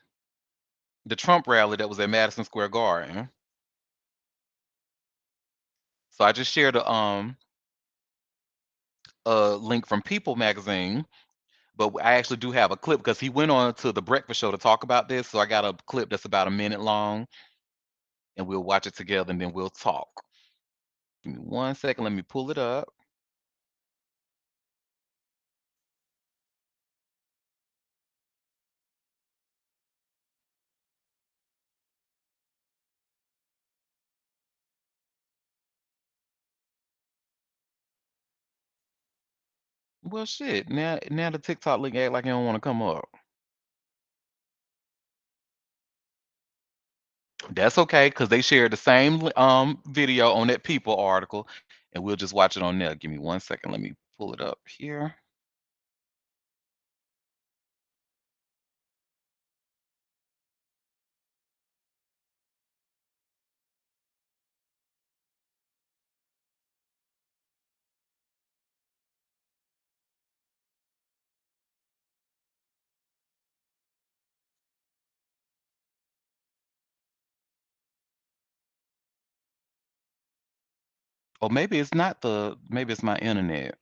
Trump rally that was at Madison Square Garden. So I just shared a link from People magazine, but I actually do have a clip because he went on to the breakfast show to talk about this. So I got a clip that's about a minute long, and we'll watch it together and then we'll talk. Give me 1 second. Let me pull it up. Well, shit. Now the TikTok link act like it don't want to come up. That's okay because they shared the same video on that People article, and we'll just watch it on there. Give me 1 second. Let me pull it up here. Or maybe it's not the. Maybe it's my internet.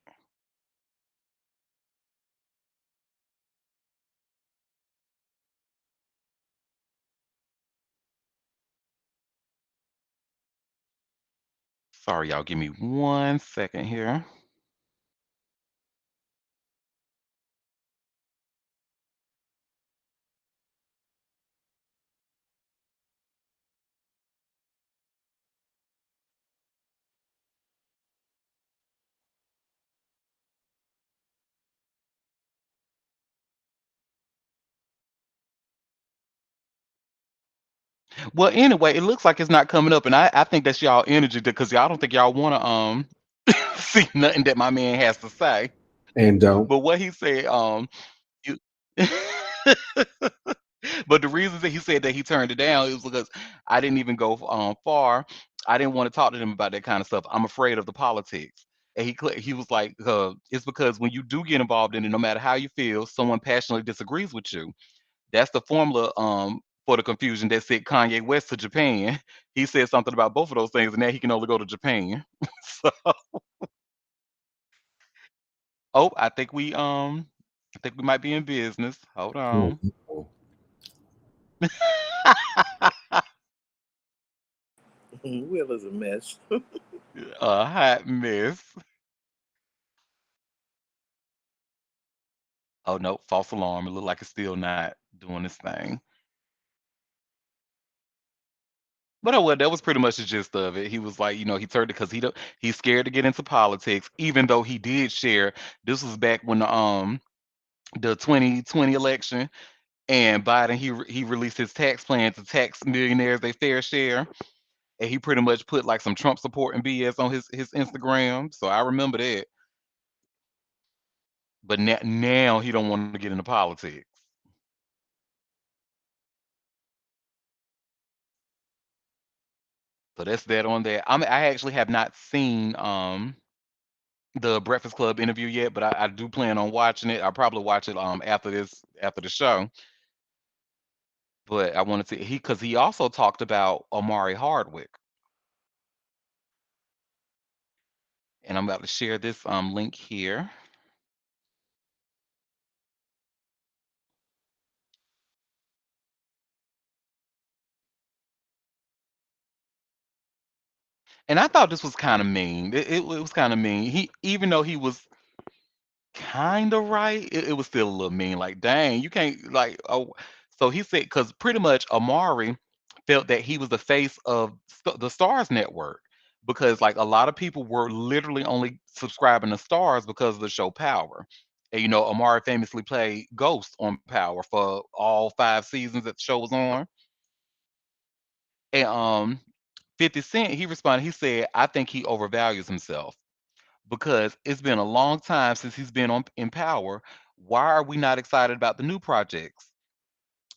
Sorry, y'all. Give me 1 second here. Well, anyway, it looks like it's not coming up, and I think that's y'all energy because y'all don't think y'all want to see nothing that my man has to say. And don't. But what he said, you. But the reason that he said that he turned it down is because I didn't even go far. I didn't want to talk to them about that kind of stuff. I'm afraid of the politics. And he was like, it's because when you do get involved in it, no matter how you feel, someone passionately disagrees with you. That's the formula for the confusion that sent Kanye West to Japan. He said something about both of those things, and now he can only go to Japan. So, oh, I think we might be in business. Hold Oh, on. oh. Will is a mess. A hot mess. Oh no, false alarm. It looked like it's still not doing this thing. But oh well, that was pretty much the gist of it. He was like, he turned it because he's scared to get into politics, even though he did share. This was back when the 2020 election, and Biden he released his tax plan to tax millionaires their fair share, and he pretty much put like some Trump support and BS on his Instagram. So I remember that. But now he don't want to get into politics. So that's that on that. I actually have not seen the Breakfast Club interview yet, but I do plan on watching it. I'll probably watch it after the show. But I wanted to because he also talked about Omari Hardwick, and I'm about to share this link here. And I thought this was kind of mean. It was kind of mean. He even though he was kind of right, it was still a little mean. Like, dang, you can't like. Oh, so he said because pretty much Amari felt that he was the face of the Stars Network because like a lot of people were literally only subscribing to Stars because of the show Power. And Amari famously played Ghost on Power for all 5 seasons that the show was on. And 50 Cent, he responded, he said, I think he overvalues himself because it's been a long time since he's been in power. Why are we not excited about the new projects?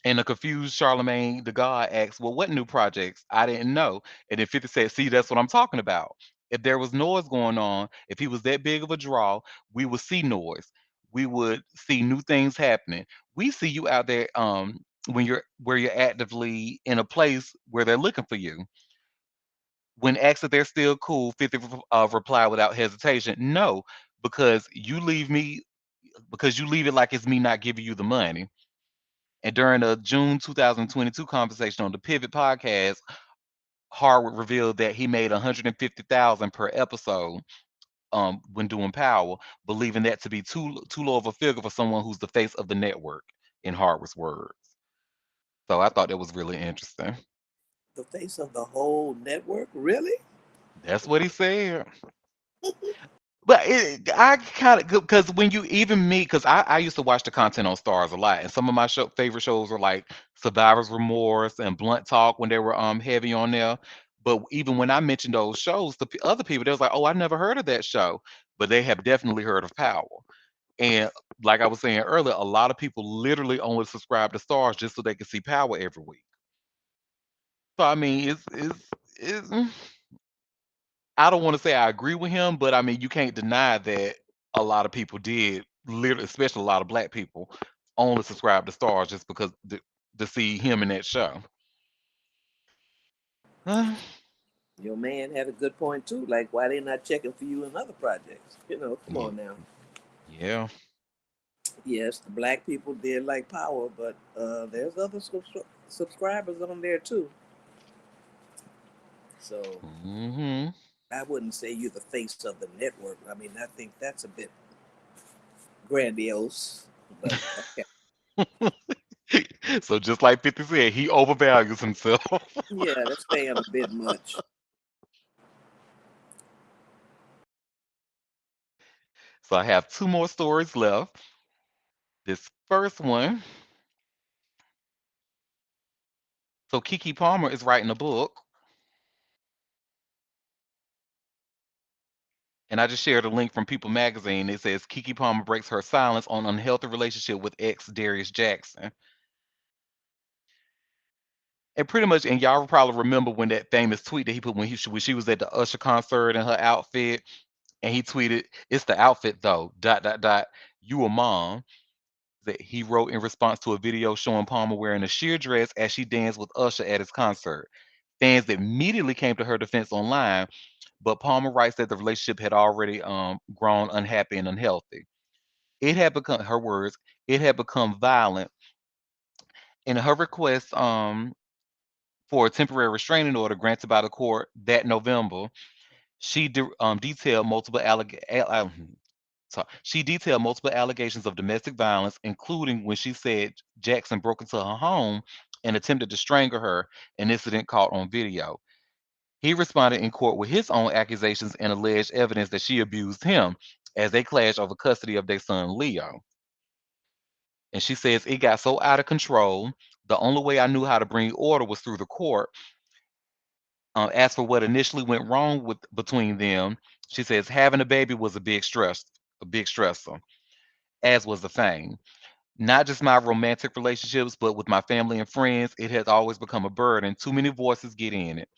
And the confused Charlemagne the God asked, "Well, what new projects?" I didn't know. And then 50 said, "See, that's what I'm talking about. If there was noise going on, if he was that big of a draw, we would see noise. We would see new things happening. We see you out there when you're where you're actively in a place where they're looking for you." When asked if they're still cool, 50 replied without hesitation, "No, because you leave it like it's me not giving you the money." And during a June 2022 conversation on the Pivot podcast, Harwood revealed that he made 150,000 per episode when doing Power, believing that to be too low of a figure for someone who's the face of the network, in Harwood's words. So I thought that was really interesting. The face of the whole network? Really? That's what he said. But I kind of because when you even me because I used to watch the content on Stars a lot, and some of my favorite shows were like Survivor's Remorse and Blunt Talk when they were heavy on there. But even when I mentioned those shows, the other people they was like, "Oh, I never heard of that show," but they have definitely heard of Power. And like I was saying earlier, a lot of people literally only subscribe to Stars just so they can see Power every week. So I mean, it's I don't want to say I agree with him, but I mean, you can't deny that a lot of people did, literally, especially a lot of black people, only subscribe to Stars just because to see him in that show. Your man had a good point too. Like, why they not checking for you in other projects? Come Yeah, on now. yeah. Yes, the black people did like Power, but there's other subscribers on there too. So Hmm. I wouldn't say you're the face of the network. I mean, I think that's a bit grandiose, but okay. So just like 50 said, he overvalues himself. Yeah, that's paying a bit much. So I have two more stories left. This first one. So Kiki Palmer is writing a book, and I just shared a link from People Magazine. It says Kiki Palmer breaks her silence on unhealthy relationship with ex Darius Jackson. And pretty much, and y'all probably remember when that famous tweet that he put when she was at the Usher concert in her outfit, and he tweeted, "It's the outfit though. Dot dot dot. You a mom." That he wrote in response to a video showing Palmer wearing a sheer dress as she danced with Usher at his concert. Fans immediately came to her defense online, but Palmer writes that the relationship had already grown unhappy and unhealthy. It had become her words. It had become violent. In her request for a temporary restraining order granted by the court that November, she detailed multiple she detailed multiple allegations of domestic violence, including when she said Jackson broke into her home and attempted to strangle her, an incident caught on video. He responded in court with his own accusations and alleged evidence that she abused him as they clashed over custody of their son Leo. And she says it got so out of control. The only way I knew how to bring order was through the court. As for what initially went wrong with between them, she says having a baby was a big stressor, as was the fame. Not just my romantic relationships, but with my family and friends, it has always become a burden. Too many voices get in it.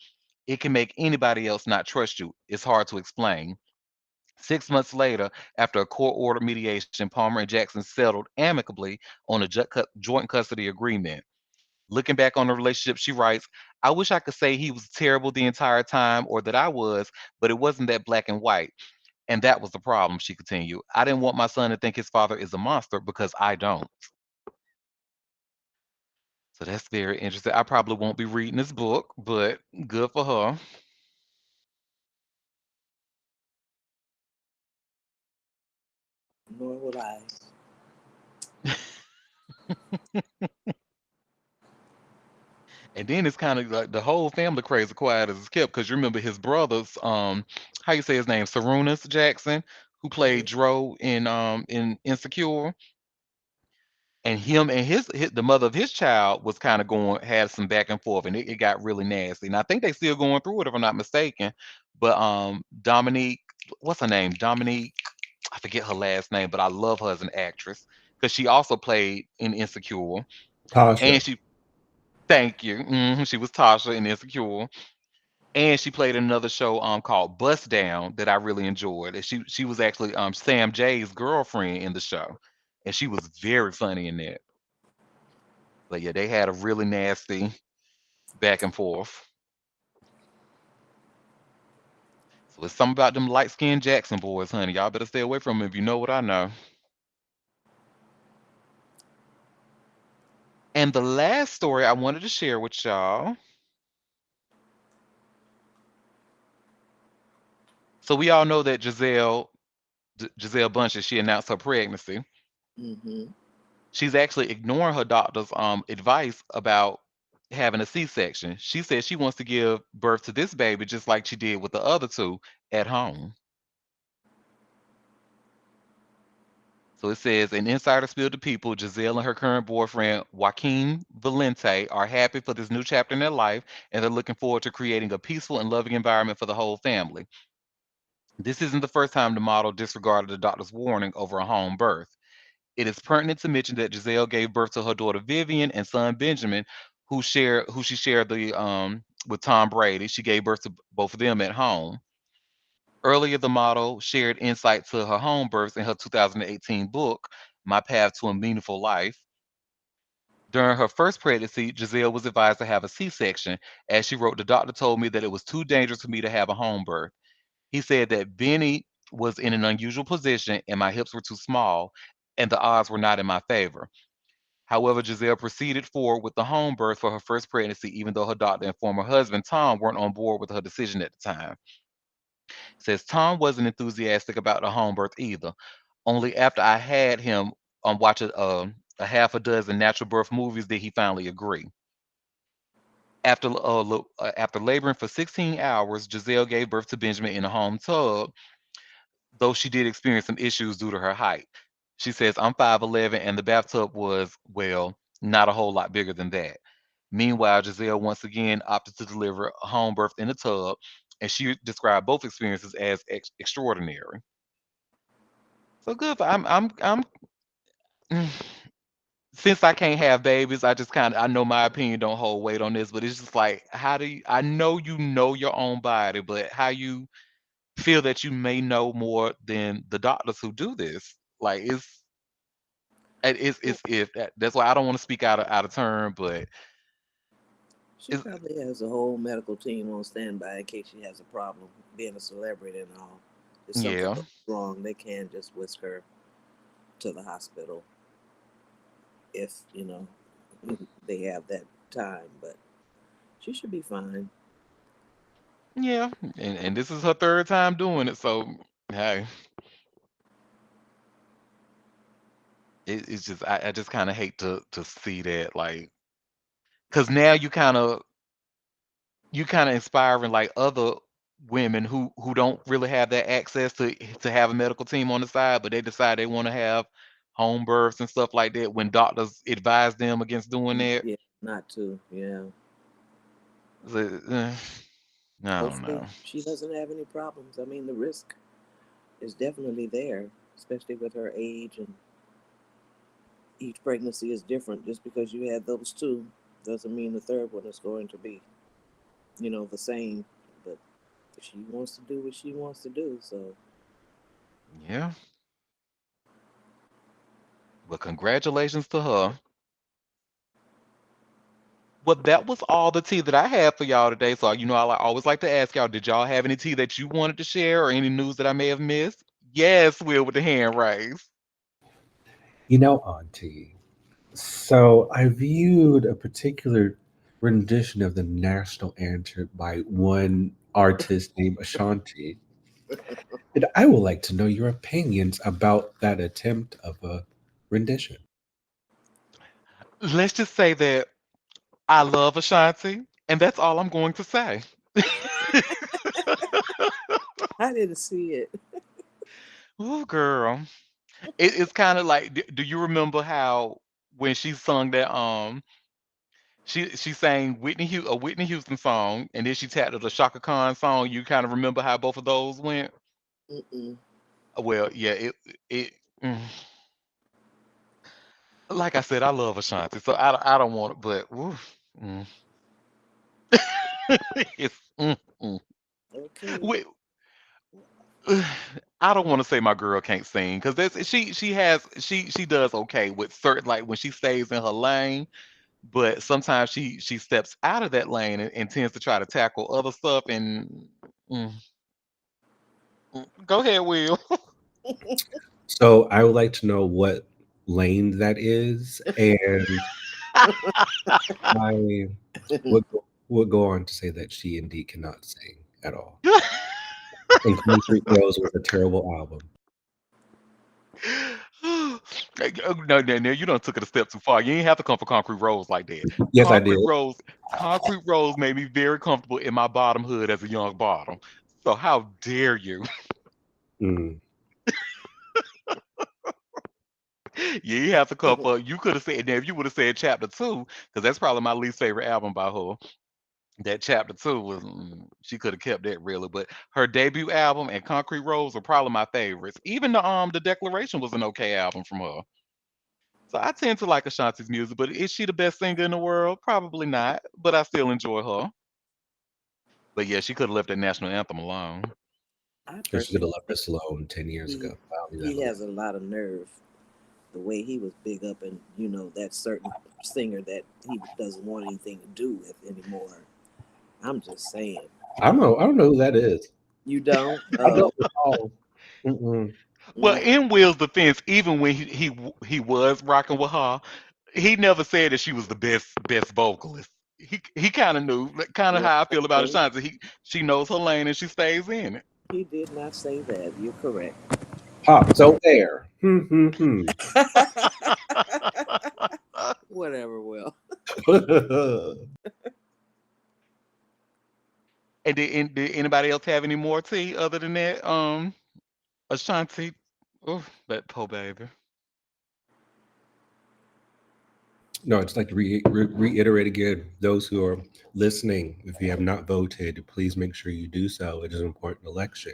It can make anybody else not trust you. It's hard to explain. 6 months later, after a court ordered mediation, Palmer and Jackson settled amicably on a joint custody agreement. Looking back on the relationship, she writes, "I wish I could say he was terrible the entire time or that I was, but it wasn't that black and white. And that was the problem," she continued. "I didn't want my son to think his father is a monster because I don't." So that's very interesting. I probably won't be reading this book, but good for her. Nor would I. And then it's kind of like the whole family crazy quiet as it's kept because you remember his brothers, how you say his name, Sarunas Jackson, who played Hmm. Dro in Insecure. And him and the mother of his child was kind of going had some back and forth, and it got really nasty. And I think they still going through it if I'm not mistaken. But Dominique, what's her name? Dominique, I forget her last name, but I love her as an actress because she also played in Insecure. Tasha. And she thank you. She was Tasha in Insecure. And she played in another show called Bust Down that I really enjoyed. And she was actually Sam Jay's girlfriend in the show. And she was very funny in that. But yeah, they had a really nasty back and forth. So it's something about them light skinned Jackson boys, honey. Y'all better stay away from them if you know what I know. And the last story I wanted to share with y'all. So we all know that Giselle Bunches, she announced her pregnancy. Mm-hmm. She's actually ignoring her doctor's advice about having a C-section. She said she wants to give birth to this baby just like she did with the other two at home. So it says an insider spilled to people Giselle and her current boyfriend Joaquin Valente are happy for this new chapter in their life and they're looking forward to creating a peaceful and loving environment for the whole family. This isn't the first time the model disregarded the doctor's warning over a home birth. It is pertinent to mention that Giselle gave birth to her daughter Vivian and son Benjamin, who she shared the with Tom Brady. She gave birth to both of them at home. Earlier, the model shared insight to her home births in her 2018 book, My Path to a Meaningful Life. During her first pregnancy, Giselle was advised to have a C-section. As she wrote, the doctor told me that it was too dangerous for me to have a home birth. He said that Benny was in an unusual position and my hips were too small, and the odds were not in my favor. However, Giselle proceeded forward with the home birth for her first pregnancy, even though her doctor and former husband, Tom, weren't on board with her decision at the time. Says Tom wasn't enthusiastic about the home birth either. Only after I had him watch a half a dozen natural birth movies did he finally agree. After laboring for 16 hours, Giselle gave birth to Benjamin in a home tub, though she did experience some issues due to her height. She says, I'm 5'11 and the bathtub was, well, not a whole lot bigger than that. Meanwhile, Giselle once again opted to deliver a home birth in the tub, and she described both experiences as extraordinary. So good. Mm, since I can't have babies, I just kind of I know my opinion don't hold weight on this, but it's just like how do you? I know you know your own body, but how you feel that you may know more than the doctors who do this? Like Well, that's why I don't want to speak out of turn, but she it's, probably has a whole medical team on standby in case she has a problem being a celebrity and all. If something yeah. goes wrong, they can just whisk her to the hospital if, they have that time. But she should be fine. Yeah, and this is her third time doing it, so hey, it's just I just kind of hate to see that like because now you kind of inspiring like other women who don't really have that access to have a medical team on the side, but they decide they want to have home births and stuff like that when doctors advise them against doing that. Yeah, not to. Yeah. So, I don't Hopefully know. she doesn't have any problems. I mean, the risk is definitely there, especially with her age, and each pregnancy is different. Just because you had those two doesn't mean the third one is going to be, the same. But she wants to do what she wants to do. So, Yeah, well, congratulations to her. Well, that was all the tea that I had for y'all today. So, I always like to ask y'all, did y'all have any tea that you wanted to share or any news that I may have missed? Yes, Will with the hand raised. Auntie. So I viewed a particular rendition of the national anthem by one artist named Ashanti, and I would like to know your opinions about that attempt of a rendition. Let's just say that I love Ashanti, and that's all I'm going to say. I didn't see it. Ooh, girl. It's kind of like, do you remember how when she sung that she sang a Whitney Houston song, and then she tapped to the Shaka Khan song. You kind of remember how both of those went? Mm-mm. Well, yeah, it mm, like I said, I love Ashanti, so I don't want it, but mm. it's Okay. wait, I don't want to say my girl can't sing because that's she does okay with certain like when she stays in her lane, but sometimes she steps out of that lane and tends to try to tackle other stuff and mm, go ahead, Will. So I would like to know what lane that is, and I would go on to say that she indeed cannot sing at all. And Concrete Rose was a terrible album. No, no, no, you done took it a step too far. You ain't have to come for Concrete Rose like that. Yes, I did. Concrete Rose made me very comfortable in my bottom hood as a young bottom. So how dare you? Mm. You ain't have to come for. You could have said now if you would have said chapter two, because that's probably my least favorite album by her. That chapter two was she could have kept that really, but her debut album and Concrete Rose are probably my favorites. Even the Declaration was an okay album from her. So I tend to like Ashanti's music, but is she the best singer in the world? Probably not, but I still enjoy her. But yeah, she could have left that national anthem alone. I Because she could have personally left think us alone 10 years he ago. I'll leave that he alone. has a lot of nerve. The way he was big up, and that certain singer that he doesn't want anything to do with anymore. I'm just saying. I don't know who that is. You don't? I Oh, don't recall. Mm-mm. Well, mm, in Will's defense, even when he was rocking with her, he never said that she was the best vocalist. He kind of knew, kind of no, how I feel about no, Ashanti. She knows her lane and she stays in it. he did not say that. You're correct. Ha, so there. Hmm. Whatever. Well, And did anybody else have any more tea other than that? Ashanti, oh, that poor baby. No, I'd just like to reiterate again, those who are listening, if you have not voted, please make sure you do so. It is an important election.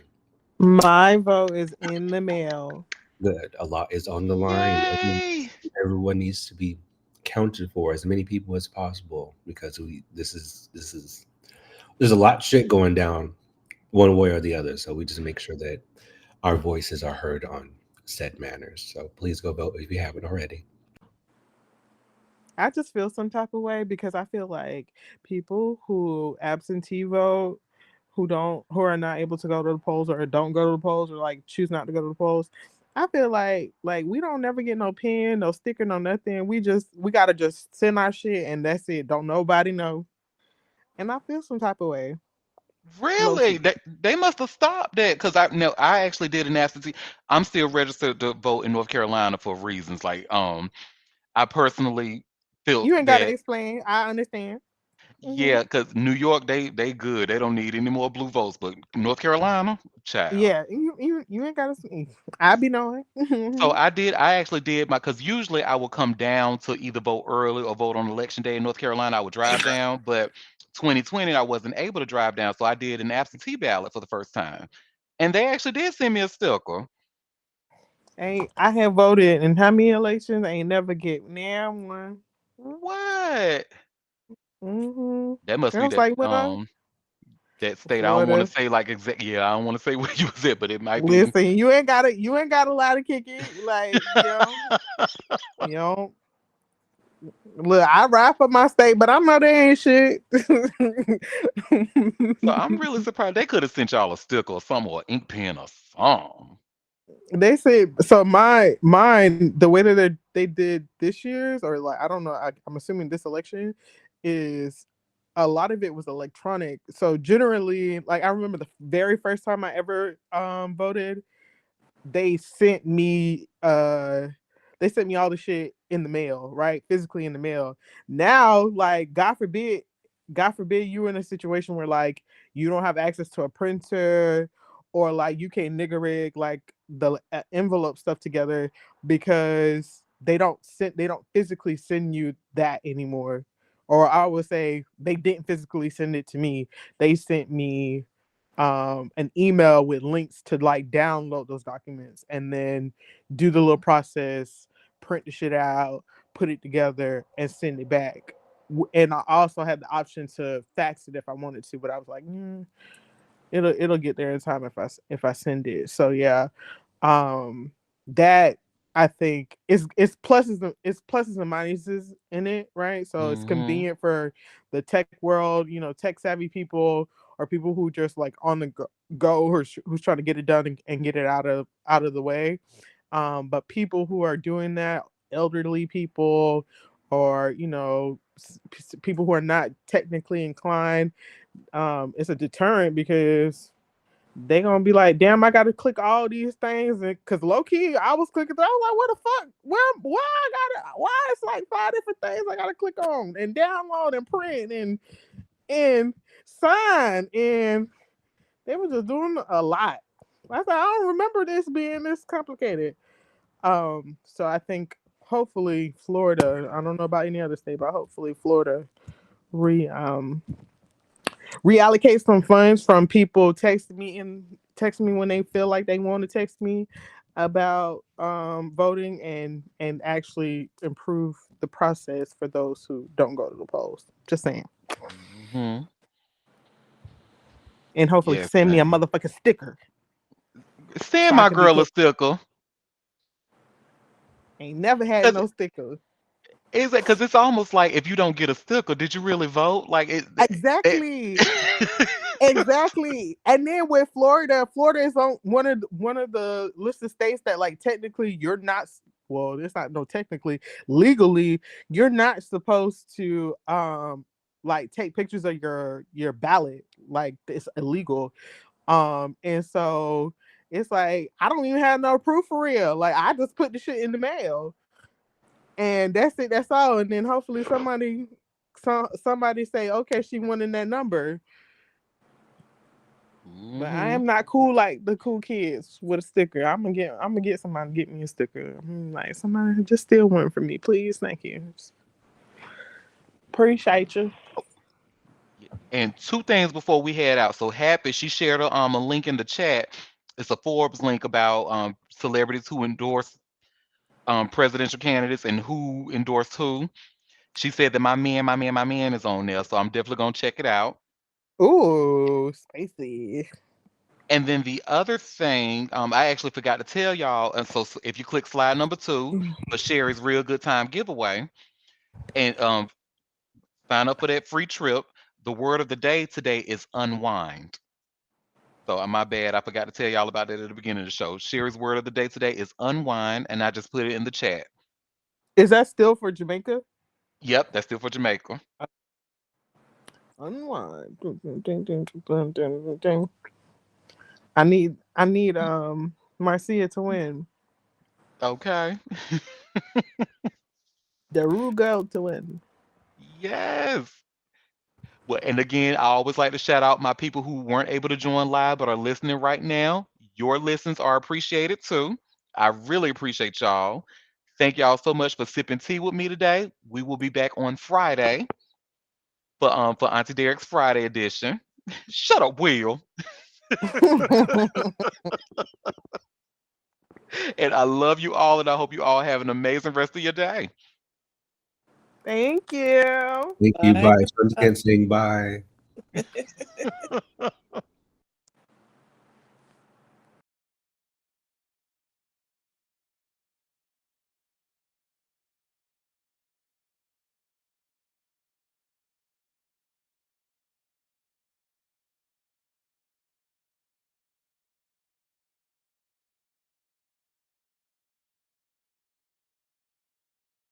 My vote is in the mail. Good. A lot is on the line. Yay! Everyone needs to be counted for, as many people as possible, because this is there's a lot of shit going down one way or the other. So we just make sure that our voices are heard on said manners. So please go vote if you haven't already. I just feel some type of way because I feel like people who absentee vote, who are not able to go to the polls or don't go to the polls or like choose not to go to the polls. I feel like we don't never get no pen, no sticker, no nothing. We gotta just send our shit and that's it. Don't nobody know. And I feel some type of way. Low Really? key. They must have stopped that because I no, I actually did an absentee. I'm still registered to vote in North Carolina for reasons like I personally feel You ain't gotta that explain. I understand. yeah, because New York they good. They don't need any more blue votes, but North Carolina, child. Yeah, you ain't gotta. I be knowing. So I actually did my because usually I would come down to either vote early or vote on election day in North Carolina. I would drive down, but 2020 I wasn't able to drive down, so I did an absentee ballot for the first time, and they actually did send me a sticker. Ain't I have voted in how many elections? Ain't never get near one. What? That must I be was like, well, that state. I don't want to Florida. say like exact. Yeah, I don't want to say where you was at, but it might be. Listen, you ain't got a lot to kick it. Like, you know. Look, I ride for my state, but I know they ain't shit. So I'm really surprised they could have sent y'all a sticker or something or ink pen or something. They said so. Mine the way that they did this year's or like I don't know. I'm assuming this election is a lot of it was electronic. So generally, like I remember the very first time I ever voted, they sent me they sent me all the shit in the mail, right? Physically in the mail. Now, like God forbid you were in a situation where like you don't have access to a printer or like you can't nigger rig like the envelope stuff together because they don't physically send you that anymore. Or I would say they didn't physically send it to me. They sent me an email with links to like download those documents and then do the little process, print the shit out, put it together and send it back. And I also had the option to fax it if I wanted to, but I was like, it'll get there in time if I send it. So yeah, that I think it's pluses and minuses in it, right? So it's Mm-hmm. convenient for the tech world, tech savvy people or people who just like on the go who's trying to get it done and get it out of the way. But people who are doing that, elderly people or people who are not technically inclined, it's a deterrent because they gonna be like, damn, I gotta click all these things, and because low key, I was clicking through. I was like, what the fuck? Why I gotta? Why it's like five different things I gotta click on and download and print and sign, and they were just doing a lot. I said, I don't remember this being this complicated. So I think hopefully Florida. I don't know about any other state, but hopefully Florida re reallocate some funds from people texting me when they feel like they want to text me about voting and actually improve the process for those who don't go to the polls. Just saying. Mm-hmm. And hopefully Yes, send me a man. motherfucking sticker so Send I my can be girl a cool. sticker. Ain't never had Cause no sticker. is that because it's almost like if you don't get a sticker, did you really vote? Like it Exactly. Exactly. And then with Florida is on one of the list of states that like technically you're not, well, it's not, no, technically legally you're not supposed to like take pictures of your ballot. Like it's illegal. And so it's like I don't even have no proof for real. Like I just put the shit in the mail and that's it, that's all. And then hopefully somebody say, okay, she wanted that number. But I hmm am not cool like the cool kids with a sticker. I'm gonna get somebody to get me a sticker. Like somebody just steal one from me, please. Thank you. Appreciate you. And two things before we head out. So Happy, she shared a link in the chat. It's a Forbes link about celebrities who endorse presidential candidates and who endorsed who. She said that my man is on there, so I'm definitely gonna check it out. Ooh, spicy. And then the other thing, I actually forgot to tell y'all. And so, if you click slide number 2 for Sherry's Real Good Time giveaway, and sign up for that free trip. The word of the day today is unwind. So my bad, I forgot to tell y'all about that at the beginning of the show. Sherry's word of the day today is unwind, and I just put it in the chat. Is that still for Jamaica? Yep, that's still for Jamaica. Unwind. I need Marcia to win. Okay. The Rue girl to win. Yes. Well, and again, I always like to shout out my people who weren't able to join live but are listening right now. Your listens are appreciated too. I really appreciate y'all. Thank y'all so much for sipping tea with me today. We will be back on Friday for Auntie Derek's Friday edition. Shut up, Will. And I love you all, and I hope you all have an amazing rest of your day. Thank you. Thank you. Bye. Bye. Friends can't sing bye.